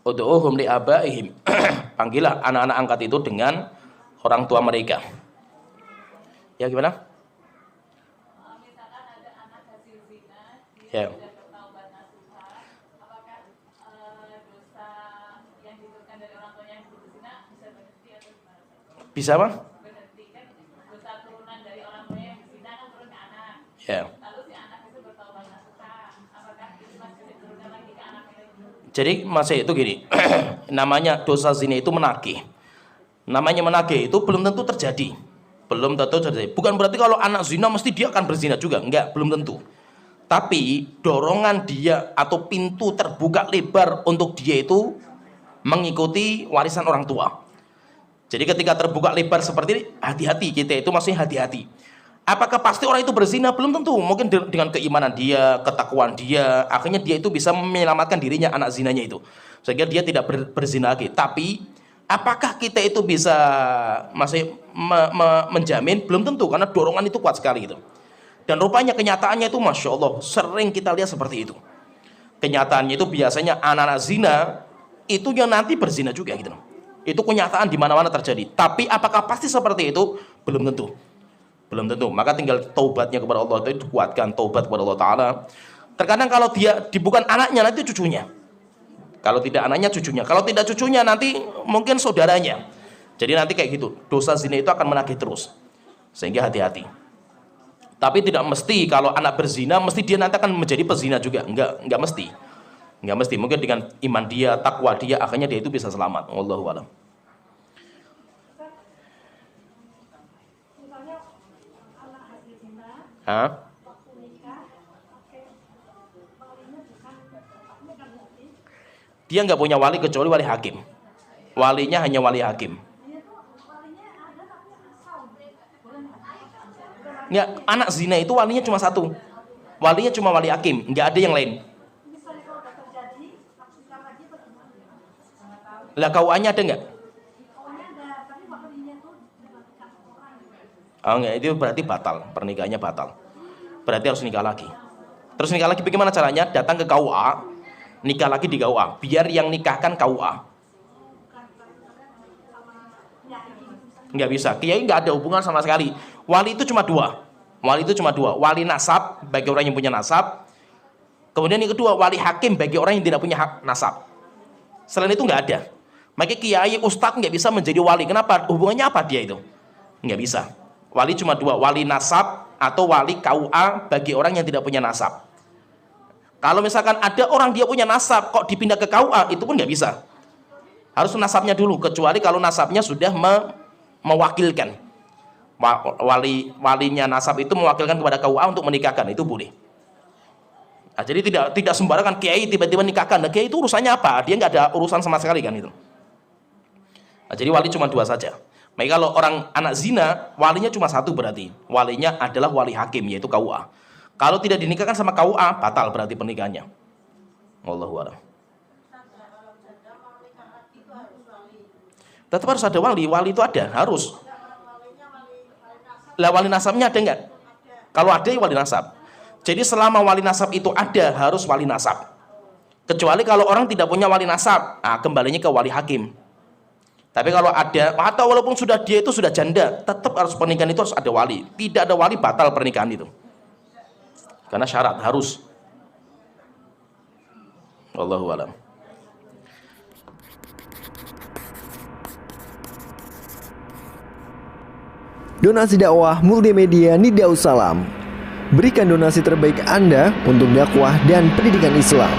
S2: Ud'uhum li abaihim. Panggillah anak-anak angkat itu dengan orang tua mereka. Ya gimana?
S3: misalkan ada anak hasil zina,
S2: Ya.
S3: dia sudah bertaubat nasuha, apakah dosa yang dituliskan dari orang tua yang berzina bisa berhenti atau gimana?
S2: Bisa apa?
S3: Berhenti kan dosa turunan dari orang tua yang berzina kan turun ke anak.
S2: Ya.
S3: Lalu si anak itu bertaubat nasuha, apakah itu masih diturunkan lagi ke anak itu?
S2: Jadi masih itu gini. Namanya dosa zina itu menagih. Namanya menagih itu belum tentu terjadi. Belum tentu terjadi. Bukan berarti kalau anak zina mesti dia akan berzina juga. Enggak, belum tentu. Tapi dorongan dia atau pintu terbuka lebar untuk dia itu mengikuti warisan orang tua. Jadi ketika terbuka lebar seperti ini, hati-hati, kita itu masih hati-hati. Apakah pasti orang itu berzina? Belum tentu. Mungkin dengan keimanan dia, ketakwaan dia, akhirnya dia itu bisa menyelamatkan dirinya, anak zinanya itu. Sehingga dia tidak berzina lagi. Tapi apakah kita itu bisa masih menjamin? Belum tentu, karena dorongan itu kuat sekali gitu. Dan rupanya kenyataannya itu Masya Allah sering kita lihat seperti itu. Kenyataannya itu biasanya anak-anak zina itu yang nanti berzina juga gitu. Itu kenyataan di mana-mana terjadi. Tapi apakah pasti seperti itu? Belum tentu. Belum tentu. Maka tinggal taubatnya kepada Allah itu dikuatkan, taubat kepada Allah Ta'ala. Terkadang kalau dia bukan anaknya, nanti cucunya. Kalau tidak anaknya, cucunya. Kalau tidak cucunya, nanti mungkin saudaranya. Jadi nanti kayak gitu. Dosa zina itu akan menagih terus. Sehingga hati-hati. Tapi tidak mesti kalau anak berzina, mesti dia nanti akan menjadi pezina juga. Enggak mesti. Enggak mesti. Mungkin dengan iman dia, takwa dia, akhirnya dia itu bisa selamat. Wallahu a'lam.
S3: Misalnya anak hasil zina,
S2: Hah?
S3: waktu nikah, pakai walinya bukan berarti
S2: Dia nggak punya wali kecuali wali hakim. Walinya hanya wali hakim.
S3: dia tuh walinya ada tapi asal boleh nggak?
S2: Ya, anak zina itu walinya cuma satu. Walinya cuma wali hakim, nggak ada yang lain.
S3: Misalnya kalau udah terjadi, saksikan lagi atau gimana?
S2: Lah KUA-nya ada nggak?
S3: Pokoknya ada, tapi walinya tuh dimatikan orang.
S2: Oh enggak, itu berarti batal, pernikahannya batal. Berarti harus nikah lagi. Terus nikah lagi bagaimana caranya? Datang ke KUA, nikah lagi di KUA, biar yang nikahkan KUA. Nggak bisa, kiai nggak ada hubungan sama sekali. Wali itu cuma dua. Wali itu cuma dua. Wali nasab bagi orang yang punya nasab. Kemudian yang kedua, wali hakim bagi orang yang tidak punya hak nasab. Selain itu nggak ada. Maka kiai, ustadz nggak bisa menjadi wali. Kenapa? Hubungannya apa dia itu? Nggak bisa. Wali cuma dua, wali nasab atau wali KUA bagi orang yang tidak punya nasab. Kalau misalkan ada orang dia punya nasab kok dipindah ke KUA, itu pun nggak bisa. Harus nasabnya dulu, kecuali kalau nasabnya sudah mewakilkan. Walinya nasab itu mewakilkan kepada KUA untuk menikahkan, itu boleh. Nah, jadi tidak sembarangan kiai tiba-tiba nikahkan. Nah, kiai itu urusannya apa? Dia nggak ada urusan sama sekali kan itu. Nah, jadi wali cuma 2 saja. Maka kalau orang anak zina, walinya cuma 1 berarti. Walinya adalah wali hakim, yaitu KUA. Kalau tidak dinikahkan sama KUA, batal berarti pernikahannya. Wallahu a'lam. Tetap harus ada wali. Wali itu ada, harus. Lah wali nasabnya ada enggak? Kalau ada ya wali nasab. Jadi selama wali nasab itu ada, harus wali nasab. Kecuali kalau orang tidak punya wali nasab, nah kembalinya ke wali hakim. Tapi kalau ada, atau walaupun dia itu sudah janda, tetap harus pernikahan itu harus ada wali. Tidak ada wali, batal pernikahan itu. Karena syarat harus. Wallahu a'lam.
S4: Donasi dakwah multimedia Nida Salam. Berikan donasi terbaik Anda untuk dakwah dan pendidikan Islam.